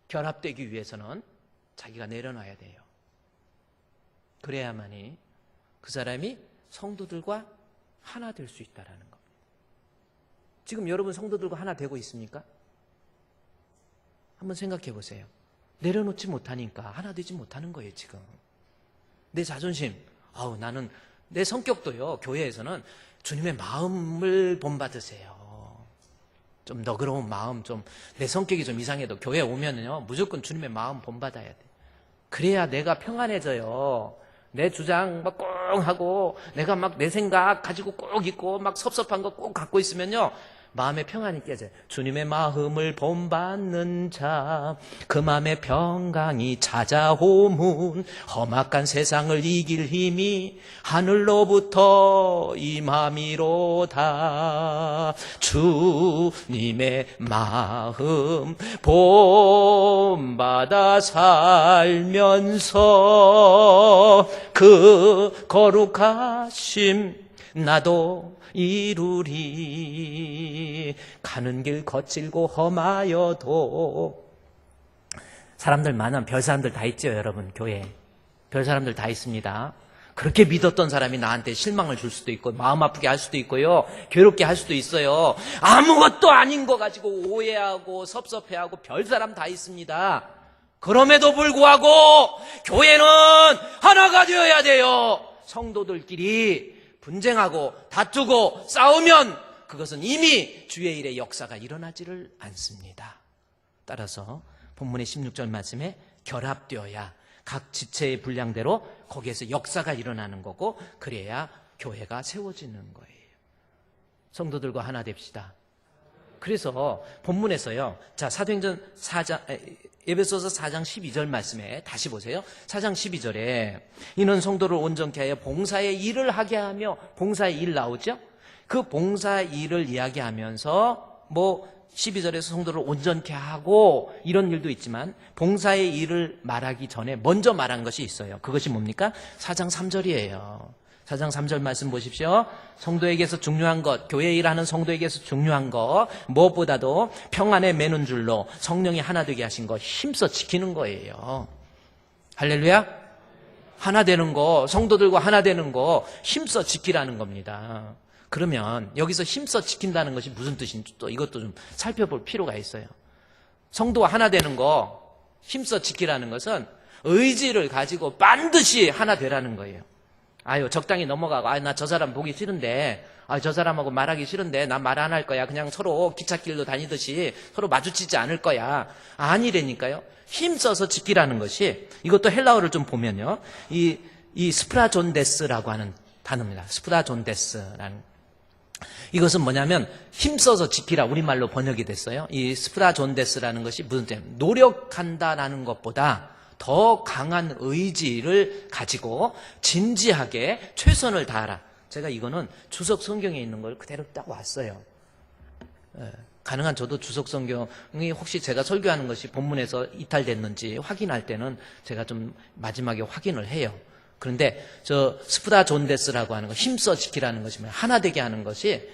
결합되기 위해서는 자기가 내려놔야 돼요. 그래야만이 그 사람이 성도들과 하나 될 수 있다는 겁니다. 지금 여러분 성도들과 하나 되고 있습니까? 한번 생각해 보세요. 내려놓지 못하니까 하나 되지 못하는 거예요, 지금. 내 자존심, 나는 내 성격도요, 교회에서는 주님의 마음을 본받으세요. 좀 너그러운 마음, 좀 내 성격이 좀 이상해도 교회 오면은요 무조건 주님의 마음 본받아야 돼. 그래야 내가 평안해져요. 내 주장 막 꼭 하고 내가 막 내 생각 가지고 꼭 있고 막 섭섭한 거 꼭 갖고 있으면요 마음의 평안이 깨져요. 주님의 마음을 본받는 자, 그 마음의 평강이 찾아오문. 험악한 세상을 이길 힘이 하늘로부터 임함이로다. 주님의 마음 본받아 살면서 그 거룩하심 나도 이루리. 가는 길 거칠고 험하여도 사람들 많은 별 사람들 다 있죠, 여러분. 교회 별 사람들 다 있습니다. 그렇게 믿었던 사람이 나한테 실망을 줄 수도 있고 마음 아프게 할 수도 있고요, 괴롭게 할 수도 있어요. 아무것도 아닌 거 가지고 오해하고 섭섭해하고 별 사람 다 있습니다. 그럼에도 불구하고 교회는 하나가 되어야 돼요. 성도들끼리 분쟁하고 다투고 싸우면 그것은 이미 주의 일의 역사가 일어나지를 않습니다. 따라서 본문의 16절 말씀에 결합되어야 각 지체의 분량대로 거기에서 역사가 일어나는 거고, 그래야 교회가 세워지는 거예요. 성도들과 하나 됩시다. 그래서 본문에서요, 자, 사도행전 4장, 에베소서 4장 12절 말씀에 다시 보세요. 4장 12절에 이는 성도를 온전케 하여 봉사의 일을 하게 하며, 봉사의 일 나오죠? 그 봉사의 일을 이야기하면서 12절에서 성도를 온전케 하고 이런 일도 있지만 봉사의 일을 말하기 전에 먼저 말한 것이 있어요. 그것이 뭡니까? 4장 3절이에요. 4장 3절 말씀 보십시오. 성도에게서 중요한 것, 교회 일하는 성도에게서 중요한 것, 무엇보다도 평안에 매는 줄로 성령이 하나 되게 하신 것 힘써 지키는 거예요. 할렐루야. 하나 되는 거, 성도들과 하나 되는 거 힘써 지키라는 겁니다. 그러면 여기서 힘써 지킨다는 것이 무슨 뜻인지 또 이것도 좀 살펴볼 필요가 있어요. 성도와 하나 되는 거 힘써 지키라는 것은 의지를 가지고 반드시 하나 되라는 거예요. 적당히 넘어가고, 나 저 사람 보기 싫은데, 저 사람하고 말하기 싫은데, 나 말 안 할 거야. 그냥 서로 기찻길로 다니듯이 서로 마주치지 않을 거야. 아니라니까요. 힘써서 지키라는 것이, 이것도 헬라어를 좀 보면요, 이 스프라존데스라고 하는 단어입니다. 스프라존데스라는. 이것은 뭐냐면, 힘써서 지키라, 우리말로 번역이 됐어요. 이 스프라존데스라는 것이 무슨 뜻이냐면, 노력한다라는 것보다 더 강한 의지를 가지고 진지하게 최선을 다하라. 제가 이거는 주석 성경에 있는 걸 그대로 딱 왔어요. 가능한 저도 주석 성경이 혹시 제가 설교하는 것이 본문에서 이탈됐는지 확인할 때는 제가 좀 마지막에 확인을 해요. 그런데 저 스프라존데스라고 하는 거, 힘써 지키라는 것이면 하나 되게 하는 것이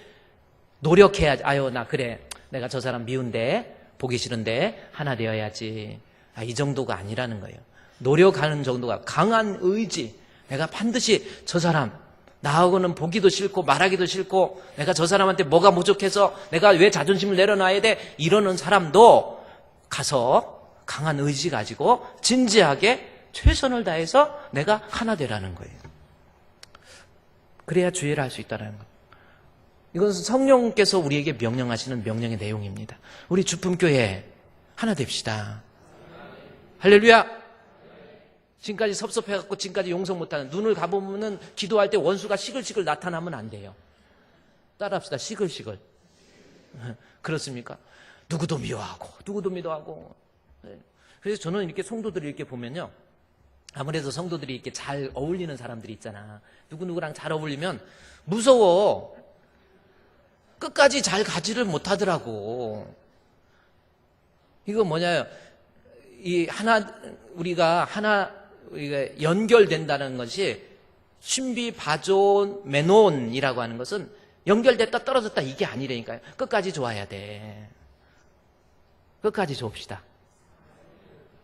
노력해야지. 나 그래, 내가 저 사람 미운데 보기 싫은데 하나 되어야지. 이 정도가 아니라는 거예요. 노력하는 정도가 강한 의지. 내가 반드시 저 사람, 나하고는 보기도 싫고 말하기도 싫고 내가 저 사람한테 뭐가 부족해서 내가 왜 자존심을 내려놔야 돼? 이러는 사람도 가서 강한 의지 가지고 진지하게 최선을 다해서 내가 하나 되라는 거예요. 그래야 주의를 할 수 있다는 거예요. 이것은 성령께서 우리에게 명령하시는 명령의 내용입니다. 우리 주품교회 하나 됩시다. 할렐루야. 지금까지 섭섭해갖고 지금까지 용서 못하는, 눈을 가보면은 기도할 때 원수가 시글시글 나타나면 안 돼요. 따라합시다. 시글시글. 그렇습니까? 누구도 미워하고 누구도 미워하고. 그래서 저는 이렇게 성도들을 이렇게 보면요, 아무래도 성도들이 이렇게 잘 어울리는 사람들이 있잖아. 누구누구랑 잘 어울리면 무서워. 끝까지 잘 가지를 못하더라고. 이거 뭐냐요? 우리가 연결된다는 것이, 신비, 바존, 메논이라고 하는 것은 연결됐다 떨어졌다 이게 아니라니까요. 끝까지 좋아야 돼. 끝까지 좋읍시다.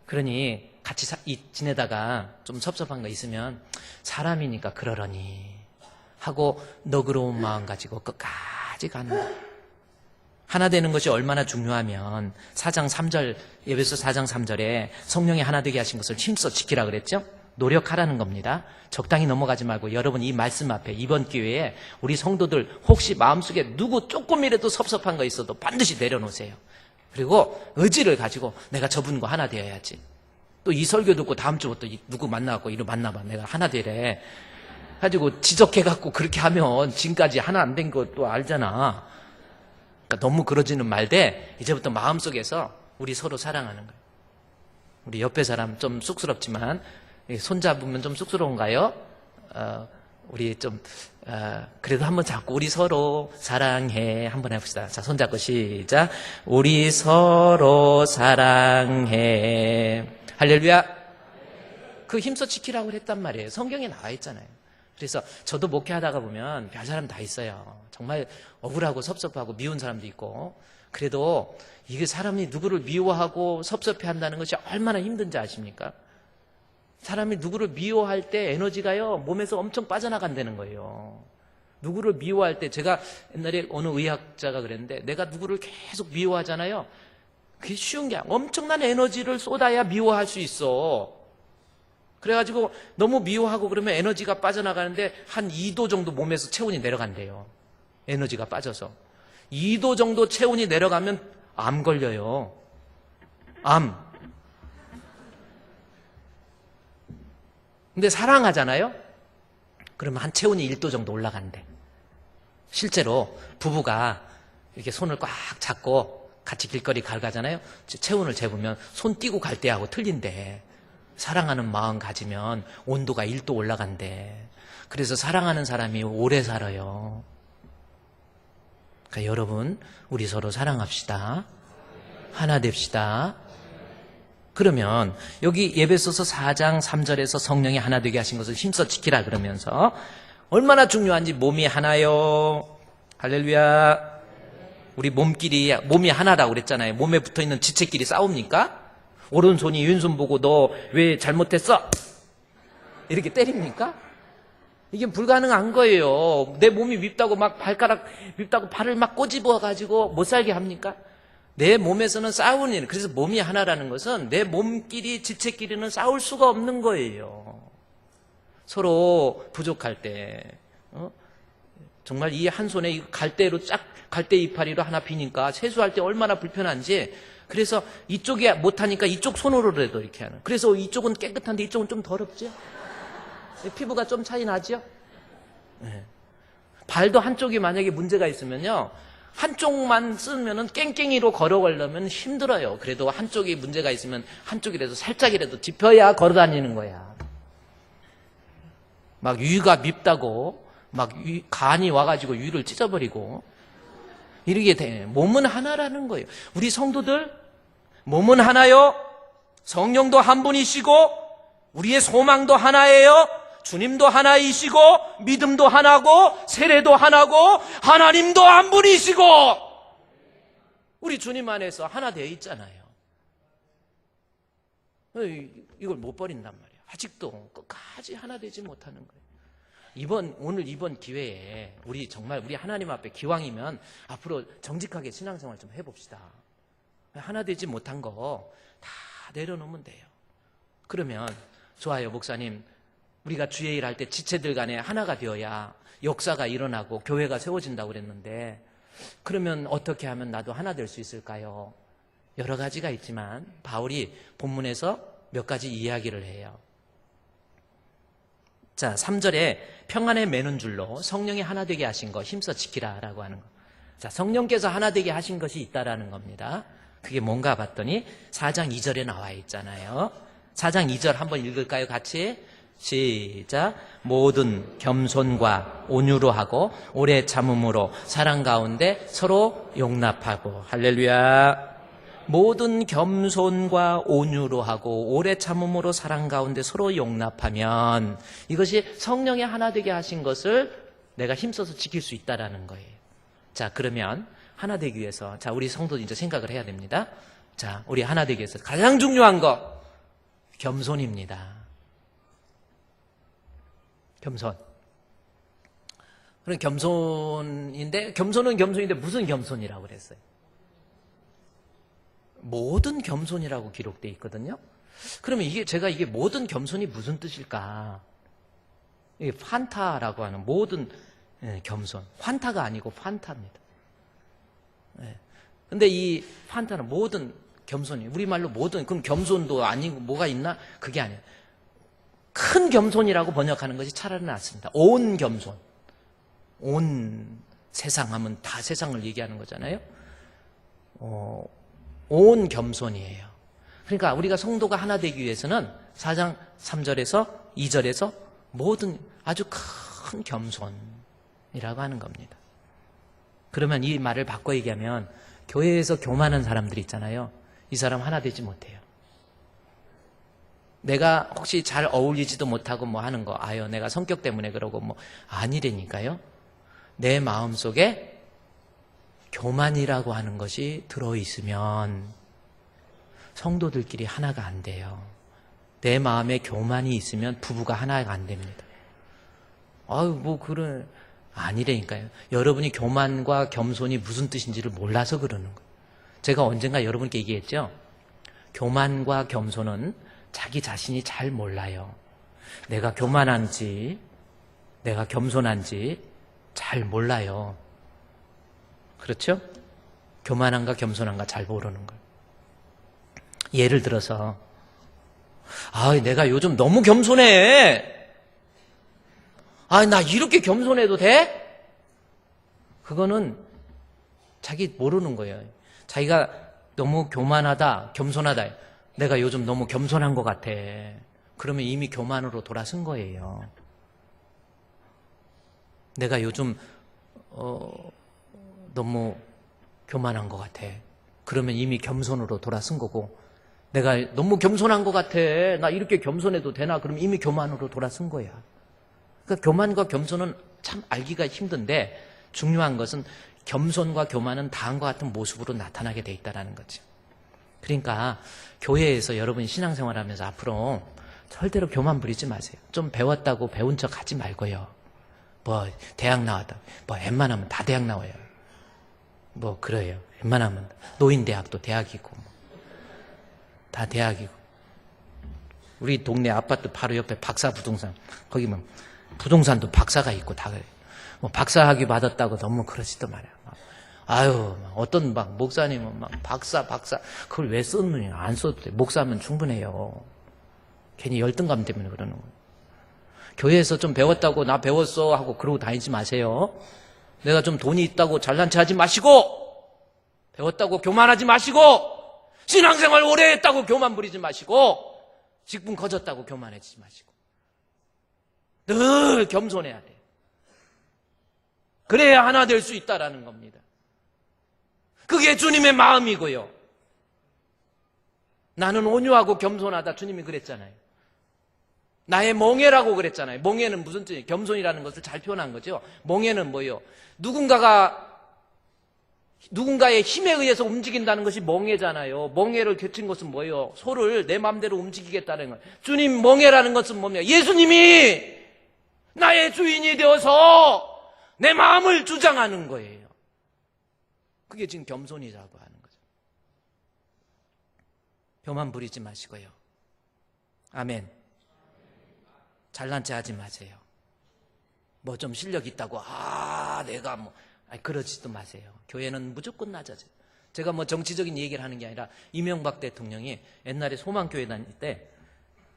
그러니 같이 지내다가 좀 섭섭한 거 있으면 사람이니까 그러려니 하고 너그러운 마음 가지고 끝까지 가는 거예요. 하나 되는 것이 얼마나 중요하면 4장 3절, 에베소 4장 3절에 성령이 하나 되게 하신 것을 힘써 지키라 그랬죠? 노력하라는 겁니다. 적당히 넘어가지 말고 여러분 이 말씀 앞에 이번 기회에 우리 성도들 혹시 마음속에 누구 조금이라도 섭섭한 거 있어도 반드시 내려놓으세요. 그리고 의지를 가지고 내가 저분과 하나 되어야지. 또 이 설교 듣고 다음 주부터 누구 만나갖고 이로 만나봐. 내가 하나 되래. 가지고 지적해갖고 그렇게 하면 지금까지 하나 안 된 것도 알잖아. 그러니까 너무 그러지는 말되 이제부터 마음속에서 우리 서로 사랑하는 거예요. 우리 옆에 사람 좀 쑥스럽지만 손 잡으면 좀 쑥스러운가요? 우리 좀 그래도 한번 잡고 우리 서로 사랑해 한번 해봅시다. 자, 손 잡고 시작. 우리 서로 사랑해. 할렐루야. 그 힘써 지키라고 했단 말이에요. 성경에 나와 있잖아요. 그래서 저도 목회하다가 보면 별 사람 다 있어요. 정말 억울하고 섭섭하고 미운 사람도 있고. 그래도 이게 사람이 누구를 미워하고 섭섭해한다는 것이 얼마나 힘든지 아십니까? 사람이 누구를 미워할 때 에너지가요 몸에서 엄청 빠져나간다는 거예요. 누구를 미워할 때, 제가 옛날에 어느 의학자가 그랬는데, 내가 누구를 계속 미워하잖아요. 그게 쉬운 게 아니야. 엄청난 에너지를 쏟아야 미워할 수 있어. 그래가지고 너무 미워하고 그러면 에너지가 빠져나가는데 한 2도 정도 몸에서 체온이 내려간대요. 에너지가 빠져서 2도 정도 체온이 내려가면 암 걸려요. 암. 근데 사랑하잖아요? 그러면 한 체온이 1도 정도 올라간대. 실제로 부부가 이렇게 손을 꽉 잡고 같이 길거리 가잖아요. 체온을 재보면 손 띄고 갈 때하고 틀린데, 사랑하는 마음 가지면 온도가 1도 올라간대. 그래서 사랑하는 사람이 오래 살아요. 그러니까 여러분, 우리 서로 사랑합시다. 하나 됩시다. 그러면 여기 에베소서 4장 3절에서 성령이 하나 되게 하신 것을 힘써 지키라 그러면서 얼마나 중요한지, 몸이 하나요. 할렐루야. 우리 몸이 하나라고 그랬잖아요. 몸에 붙어있는 지체끼리 싸웁니까? 오른손이 왼손 보고 너 왜 잘못했어? 이렇게 때립니까? 이게 불가능한 거예요. 내 몸이 밉다고 막 발가락 밉다고 발을 막 꼬집어가지고 못 살게 합니까? 내 몸에서는 싸우는 일. 그래서 몸이 하나라는 것은 내 몸끼리 지체끼리는 싸울 수가 없는 거예요. 서로 부족할 때 정말 이 한 손에 갈대로 갈대 이파리로 하나 비니까 세수할 때 얼마나 불편한지. 그래서 이쪽이 못하니까 이쪽 손으로라도 이렇게 하는. 그래서 이쪽은 깨끗한데 이쪽은 좀 더럽죠? 피부가 좀 차이 나죠? 네. 발도 한쪽이 만약에 문제가 있으면요, 한쪽만 쓰면은 깽깽이로 걸어가려면 힘들어요. 그래도 한쪽이 문제가 있으면 한쪽이라도 살짝이라도 짚어야 걸어 다니는 거야. 막 위가 밉다고 막 간이 와가지고 위를 찢어버리고 이렇게 돼. 몸은 하나라는 거예요. 우리 성도들 몸은 하나요. 성령도 한 분이시고 우리의 소망도 하나예요. 주님도 하나이시고 믿음도 하나고 세례도 하나고 하나님도 한 분이시고 우리 주님 안에서 하나 되어 있잖아요. 이걸 못 버린단 말이에요. 아직도 끝까지 하나 되지 못하는 거예요. 오늘 이번 기회에 우리 정말 우리 하나님 앞에 기왕이면 앞으로 정직하게 신앙생활 좀 해봅시다. 하나 되지 못한 거 다 내려놓으면 돼요. 그러면 좋아요, 목사님. 우리가 주의 일 할 때 지체들 간에 하나가 되어야 역사가 일어나고 교회가 세워진다고 그랬는데, 그러면 어떻게 하면 나도 하나 될 수 있을까요? 여러 가지가 있지만 바울이 본문에서 몇 가지 이야기를 해요. 자, 3절에 평안에 매는 줄로 성령이 하나 되게 하신 거 힘써 지키라라고 하는 거. 자, 성령께서 하나 되게 하신 것이 있다라는 겁니다. 그게 뭔가 봤더니 4장 2절에 나와 있잖아요. 4장 2절 한번 읽을까요? 같이 시작. 모든 겸손과 온유로 하고 오래 참음으로 사랑 가운데 서로 용납하고. 할렐루야. 모든 겸손과 온유로 하고 오래 참음으로 사랑 가운데 서로 용납하면 이것이 성령이 하나 되게 하신 것을 내가 힘써서 지킬 수 있다라는 거예요. 자, 그러면 하나 되기 위해서, 자, 우리 성도들 이제 생각을 해야 됩니다. 자, 우리 하나 되기 위해서 가장 중요한 거 겸손입니다. 겸손. 그럼 겸손은 겸손인데 무슨 겸손이라고 그랬어요? 모든 겸손이라고 기록되어 있거든요. 그러면 이게 모든 겸손이 무슨 뜻일까? 이게 판타라고 하는 모든 겸손. 환타가 아니고 판타입니다. 근데 이 판타는 모든 겸손이, 우리말로 모든, 그럼 겸손도 아니고 뭐가 있나? 그게 아니에요. 큰 겸손이라고 번역하는 것이 차라리 낫습니다. 온 겸손. 온 세상 하면 다 세상을 얘기하는 거잖아요. 온 겸손이에요. 그러니까 우리가 성도가 하나 되기 위해서는 4장 3절에서 2절에서 모든 아주 큰 겸손이라고 하는 겁니다. 그러면 이 말을 바꿔 얘기하면 교회에서 교만한 사람들 있잖아요. 이 사람 하나 되지 못해요. 내가 혹시 잘 어울리지도 못하고 뭐 하는 거, 아유, 내가 성격 때문에 그러고 뭐 아니라니까요. 내 마음속에 교만이라고 하는 것이 들어있으면 성도들끼리 하나가 안 돼요. 내 마음에 교만이 있으면 부부가 하나가 안 됩니다. 아니라니까요. 여러분이 교만과 겸손이 무슨 뜻인지를 몰라서 그러는 거예요. 제가 언젠가 여러분께 얘기했죠. 교만과 겸손은 자기 자신이 잘 몰라요. 내가 교만한지, 내가 겸손한지 잘 몰라요. 그렇죠? 교만한가 겸손한가 잘 모르는 거예요. 예를 들어서 내가 요즘 너무 겸손해. 나 이렇게 겸손해도 돼? 그거는 자기 모르는 거예요. 자기가 너무 교만하다, 겸손하다. 내가 요즘 너무 겸손한 것 같아. 그러면 이미 교만으로 돌아선 거예요. 내가 요즘 너무 교만한 것 같아. 그러면 이미 겸손으로 돌아선 거고, 내가 너무 겸손한 것 같아. 나 이렇게 겸손해도 되나? 그럼 이미 교만으로 돌아선 거야. 그러니까 교만과 겸손은 참 알기가 힘든데 중요한 것은 겸손과 교만은 다음과 같은 모습으로 나타나게 돼 있다는 거죠. 그러니까 교회에서 여러분이 신앙생활하면서 앞으로 절대로 교만 부리지 마세요. 좀 배웠다고 배운 척 하지 말고요. 뭐 대학 나왔다. 뭐 웬만하면 다 대학 나와요. 뭐 그래요. 웬만하면 노인대학도 대학이고 다 대학이고. 우리 동네 아파트 바로 옆에 박사 부동산, 거기 뭐 부동산도 박사가 있고 다 그래요. 뭐 박사학위 받았다고 너무 그러지도 말아요. 어떤 목사님은 박사 그걸 왜 썼느냐? 안 써도 돼. 목사면 충분해요. 괜히 열등감 때문에 그러는 거예요. 교회에서 좀 배웠다고 나 배웠어 하고 그러고 다니지 마세요. 내가 좀 돈이 있다고 잘난 체 하지 마시고, 배웠다고 교만하지 마시고, 신앙생활 오래 했다고 교만 부리지 마시고, 직분 커졌다고 교만해지지 마시고, 늘 겸손해야 돼요. 그래야 하나 될 수 있다라는 겁니다. 그게 주님의 마음이고요. 나는 온유하고 겸손하다, 주님이 그랬잖아요. 나의 멍에라고 그랬잖아요. 멍에는 무슨 뜻이에요? 겸손이라는 것을 잘 표현한 거죠. 멍에는 뭐예요? 누군가의 힘에 의해서 움직인다는 것이 멍에잖아요. 멍에를 겨친 것은 뭐예요? 소를 내 마음대로 움직이겠다는 거예요. 주님 멍에라는 것은 뭡니까? 예수님이 나의 주인이 되어서 내 마음을 주장하는 거예요. 그게 지금 겸손이라고 하는 거죠. 교만 부리지 마시고요. 아멘. 잘난 체 하지 마세요. 뭐 좀 실력 있다고 내가 그러지도 마세요. 교회는 무조건 낮아져요. 제가 뭐 정치적인 얘기를 하는 게 아니라 이명박 대통령이 옛날에 소망교회 다닐 때,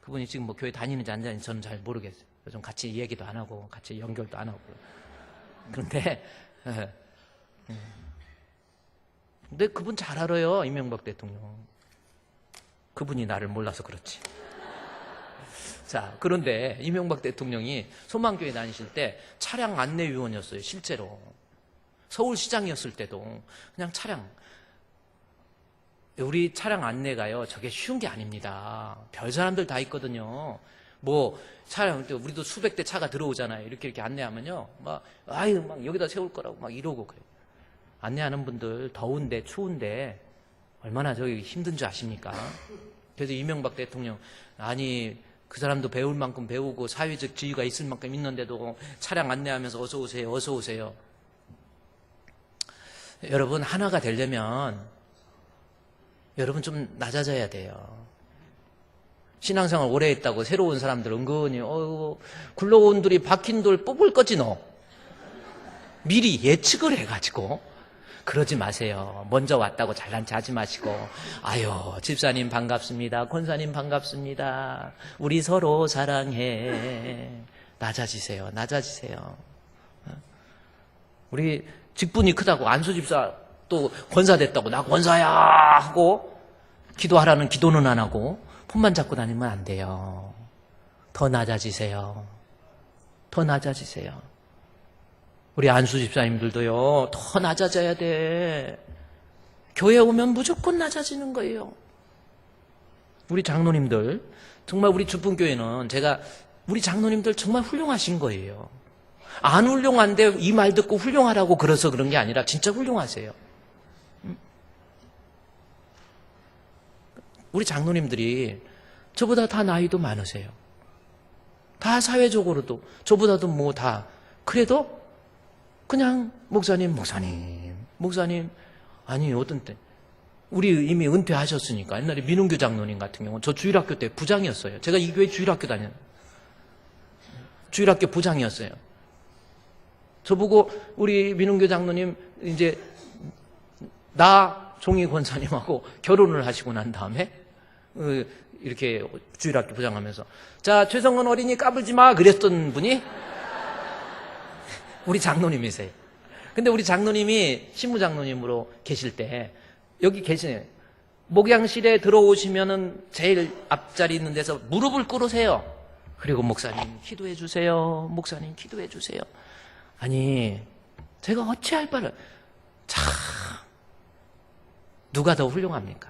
그분이 지금 뭐 교회 다니는지 안 다니는지 저는 잘 모르겠어요. 요즘 같이 얘기도 안 하고 같이 연결도 안 하고. 그런데 근데 그분 잘 알아요. 이명박 대통령. 그분이 나를 몰라서 그렇지. 자, 그런데 이명박 대통령이 소망교회 다니실 때 차량 안내위원이었어요. 실제로. 서울시장이었을 때도 그냥 우리 차량 안내가요, 저게 쉬운 게 아닙니다. 별 사람들 다 있거든요. 뭐 차량, 우리도 수백 대 차가 들어오잖아요. 이렇게 안내하면요, 막 여기다 세울 거라고 막 이러고 그래요. 안내하는 분들 더운데 추운데 얼마나 저기 힘든 줄 아십니까? 그래서 이명박 대통령, 아니 그 사람도 배울 만큼 배우고 사회적 지위가 있을 만큼 있는데도 차량 안내하면서 어서 오세요, 어서 오세요. 여러분, 하나가 되려면 여러분 좀 낮아져야 돼요. 신앙생활 오래 했다고 새로운 사람들 은근히 굴러온 돌이 박힌 돌 뽑을 거지 너. 미리 예측을 해가지고 그러지 마세요. 먼저 왔다고 잘난 체 하지 마시고, 아유 집사님 반갑습니다, 권사님 반갑습니다, 우리 서로 사랑해. 낮아지세요. 우리 직분이 크다고 안수 집사 또 권사 됐다고 나 권사야 하고 기도하라는 기도는 안 하고 폰만 잡고 다니면 안 돼요. 더 낮아지세요. 우리 안수 집사님들도요, 더 낮아져야 돼. 교회 오면 무조건 낮아지는 거예요. 우리 장로님들, 정말 우리 주분교회는 우리 장로님들 정말 훌륭하신 거예요. 안 훌륭한데 이 말 듣고 훌륭하라고 그래서 그런 게 아니라 진짜 훌륭하세요. 우리 장로님들이 저보다 다 나이도 많으세요. 다 사회적으로도 저보다도 뭐 다. 그래도 그냥 목사님 아니 어떤 때 우리 이미 은퇴하셨으니까. 옛날에 민은교 장로님 같은 경우는 저 주일학교 때 부장이었어요. 제가 이 교회 주일학교 부장이었어요. 저보고 우리 민은교 장로님 이제 나 종희 권사님하고 결혼을 하시고 난 다음에 이렇게 주일학교 부장하면서, 자 최성원 어린이 까불지 마 그랬던 분이 우리 장로님이세요. 근데 우리 장로님이 신부장로님으로 계실 때 여기 계시네요. 목양실에 들어오시면은 제일 앞자리 있는 데서 무릎을 꿇으세요. 그리고 목사님 기도해 주세요. 아니 제가 어찌할 바를. 참 누가 더 훌륭합니까?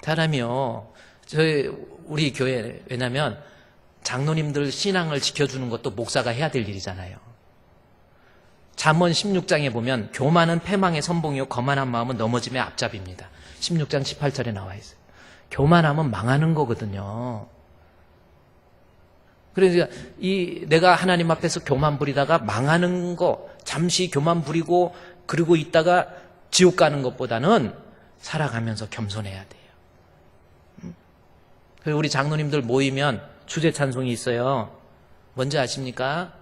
사람이요, 우리 교회, 왜냐면 장로님들 신앙을 지켜주는 것도 목사가 해야 될 일이잖아요. 잠언 16장에 보면 교만은 패망의 선봉이요 거만한 마음은 넘어짐의 앞잡이입니다. 16장 18절에 나와 있어요. 교만하면 망하는 거거든요. 그래서 내가 하나님 앞에서 교만 부리다가 망하는 거, 잠시 교만 부리고 그러고 있다가 지옥 가는 것보다는 살아가면서 겸손해야 돼요. 그리고 우리 장로님들 모이면 주제 찬송이 있어요. 뭔지 아십니까?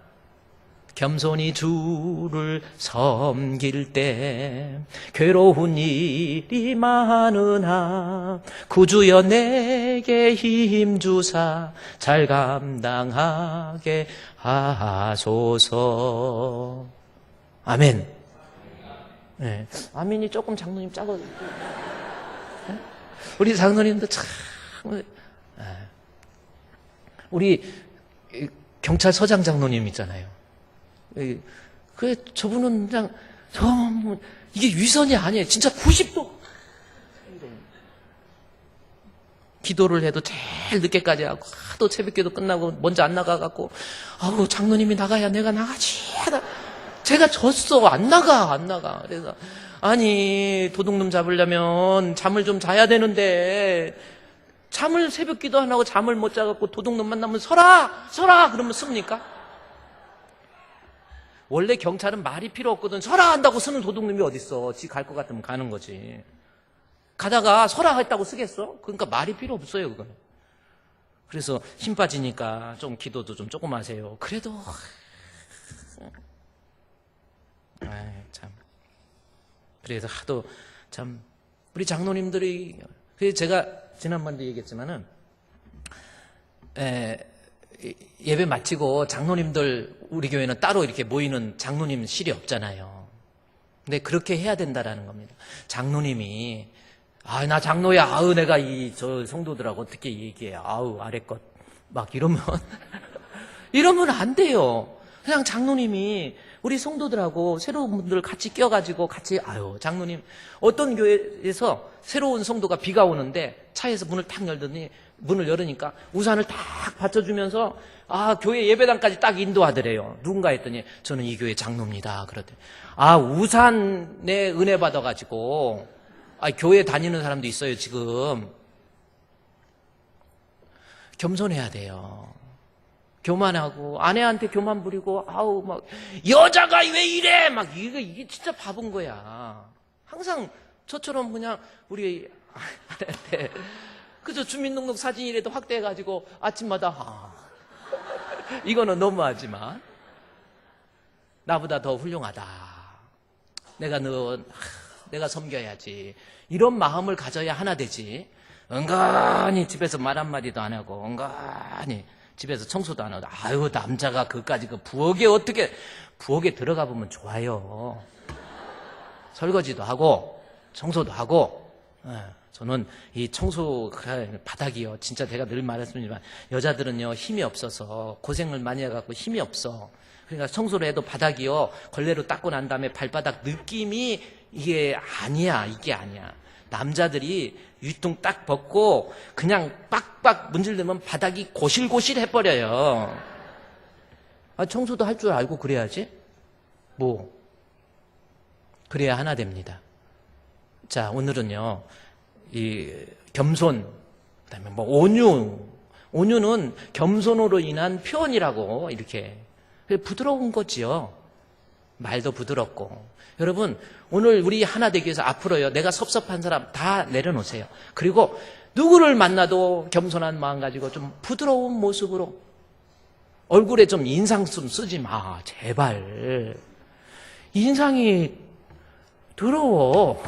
겸손히 주를 섬길 때 괴로운 일이 많으나 구주여 내게 힘 주사 잘 감당하게 하소서. 아멘. 네. 아멘이 조금 장로님 작아. 네? 우리 장로님도 참, 우리 경찰서장 장로님 있잖아요. 저분은 그냥 이게 위선이 아니에요. 진짜 90도 기도를 해도 제일 늦게까지 하고 하도 새벽기도 끝나고 먼저 안 나가갖고 장로님이 나가야 내가 나가지. 제가 졌어. 안 나가. 그래서 아니 도둑놈 잡으려면 잠을 좀 자야 되는데 잠을 새벽기도 안 하고 잠을 못 자갖고 도둑놈 만나면 서라 그러면 씁니까? 원래 경찰은 말이 필요 없거든. 서라 한다고 쓰는 도둑놈이 어딨어. 지 갈 것 같으면 가는 거지. 가다가 서라 했다고 쓰겠어? 그러니까 말이 필요 없어요, 그거는. 그래서 힘 빠지니까 좀 기도도 좀 조금 하세요. 그래도 참. 그래서 하도 참 우리 장로님들이, 그래서 제가 지난번에도 얘기했지만은 예배 마치고 장로님들 우리 교회는 따로 이렇게 모이는 장로님실이 없잖아요. 근데 그렇게 해야 된다라는 겁니다. 장로님이 나 장로야. 내가 저 성도들하고 어떻게 얘기해. 아래 것 막 이러면 이러면 안 돼요. 그냥 장로님이 우리 성도들하고 새로운 분들 같이 껴가지고 같이 장로님 어떤 교회에서 새로운 성도가 비가 오는데 차에서 문을 탁 열더니 문을 열으니까 우산을 탁 받쳐주면서 교회 예배당까지 딱 인도하더래요. 누군가 했더니 저는 이 교회 장로입니다. 그러더니 우산에 은혜 받아가지고 교회 다니는 사람도 있어요. 지금 겸손해야 돼요. 교만하고 아내한테 교만 부리고 막 여자가 왜 이래 막 이게 진짜 바본 거야. 항상 저처럼 그냥 우리 아내한테 그저 주민등록 사진이라도 확대해가지고 아침마다 이거는 너무하지만 나보다 더 훌륭하다. 내가 섬겨야지. 이런 마음을 가져야 하나 되지. 은근히 집에서 말 한마디도 안 하고 은근히 집에서 청소도 안 하고 남자가 그까지 부엌에 들어가 보면 좋아요. 설거지도 하고 청소도 하고. 저는 이 청소 바닥이요. 진짜 제가 늘 말했습니다만 여자들은요 힘이 없어서 고생을 많이 해갖고 힘이 없어. 그러니까 청소를 해도 바닥이요 걸레로 닦고 난 다음에 발바닥 느낌이 이게 아니야. 남자들이 위통 딱 벗고 그냥 빡빡 문질르면 바닥이 고실고실 해버려요. 청소도 할 줄 알고 그래야지. 그래야 하나 됩니다. 자, 오늘은요 이 겸손, 그다음에 온유는 겸손으로 인한 표현이라고 이렇게 부드러운 거지요. 말도 부드럽고. 여러분 오늘 우리 하나 되기 위해서 앞으로요 내가 섭섭한 사람 다 내려놓으세요. 그리고 누구를 만나도 겸손한 마음 가지고 좀 부드러운 모습으로 얼굴에 좀 인상 좀 쓰지 마. 제발. 인상이 더러워.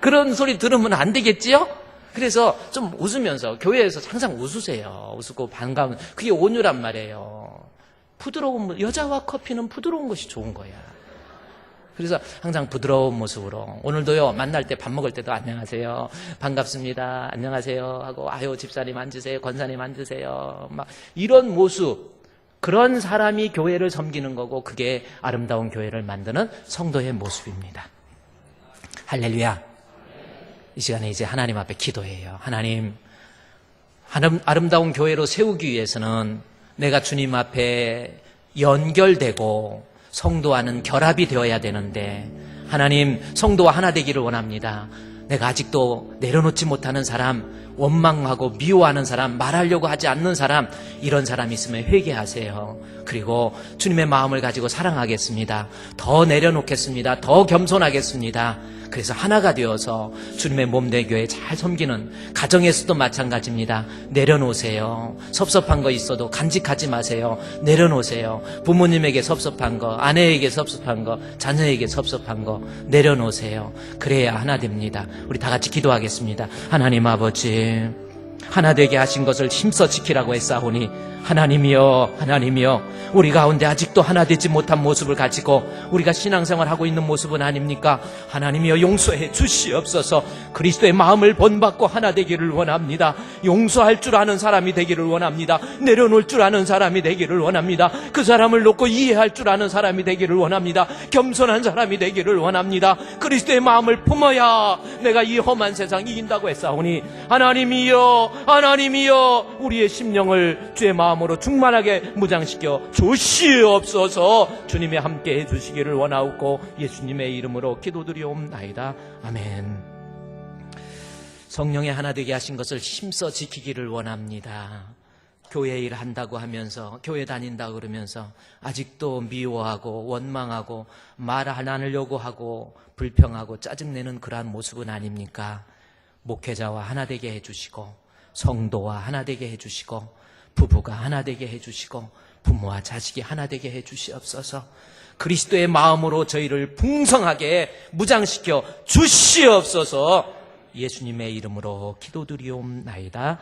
그런 소리 들으면 안 되겠지요? 그래서 좀 웃으면서 교회에서 항상 웃으세요. 웃고 반가운 그게 온유란 말이에요. 부드러운 여자와 커피는 부드러운 것이 좋은 거야. 그래서 항상 부드러운 모습으로 오늘도요 만날 때 밥 먹을 때도 안녕하세요 반갑습니다 안녕하세요 하고 집사님 앉으세요 권사님 앉으세요 막 이런 모습 그런 사람이 교회를 섬기는 거고 그게 아름다운 교회를 만드는 성도의 모습입니다. 할렐루야. 이 시간에 이제 하나님 앞에 기도해요. 하나님 아름다운 교회로 세우기 위해서는 내가 주님 앞에 연결되고 성도와는 결합이 되어야 되는데 하나님 성도와 하나 되기를 원합니다. 내가 아직도 내려놓지 못하는 사람, 원망하고 미워하는 사람, 말하려고 하지 않는 사람 이런 사람이 있으면 회개하세요. 그리고 주님의 마음을 가지고 사랑하겠습니다. 더 내려놓겠습니다. 더 겸손하겠습니다. 그래서 하나가 되어서 주님의 몸된 교회 잘 섬기는 가정에서도 마찬가지입니다. 내려놓으세요. 섭섭한 거 있어도 간직하지 마세요. 내려놓으세요. 부모님에게 섭섭한 거, 아내에게 섭섭한 거, 자녀에게 섭섭한 거 내려놓으세요. 그래야 하나 됩니다. 우리 다 같이 기도하겠습니다. 하나님 아버지, 하나 되게 하신 것을 힘써 지키라고 했사오니 하나님이여 우리 가운데 아직도 하나 되지 못한 모습을 가지고 우리가 신앙생활하고 있는 모습은 아닙니까? 하나님이여 용서해 주시옵소서. 그리스도의 마음을 본받고 하나 되기를 원합니다. 용서할 줄 아는 사람이 되기를 원합니다. 내려놓을 줄 아는 사람이 되기를 원합니다. 그 사람을 놓고 이해할 줄 아는 사람이 되기를 원합니다. 겸손한 사람이 되기를 원합니다. 그리스도의 마음을 품어야 내가 이 험한 세상 이긴다고 했사오니 하나님이여 우리의 심령을 주의 마음으로 충만하게 무장시켜 주시옵소서. 주님이 함께 해주시기를 원하옵고 예수님의 이름으로 기도드리옵나이다. 아멘. 성령의 하나 되게 하신 것을 힘써 지키기를 원합니다. 교회 일 한다고 하면서 교회 다닌다고 그러면서 아직도 미워하고 원망하고 말 안 하려고 하고 불평하고 짜증내는 그러한 모습은 아닙니까? 목회자와 하나 되게 해주시고 성도와 하나 되게 해주시고 부부가 하나 되게 해주시고 부모와 자식이 하나 되게 해주시옵소서. 그리스도의 마음으로 저희를 풍성하게 무장시켜 주시옵소서. 예수님의 이름으로 기도드리옵나이다.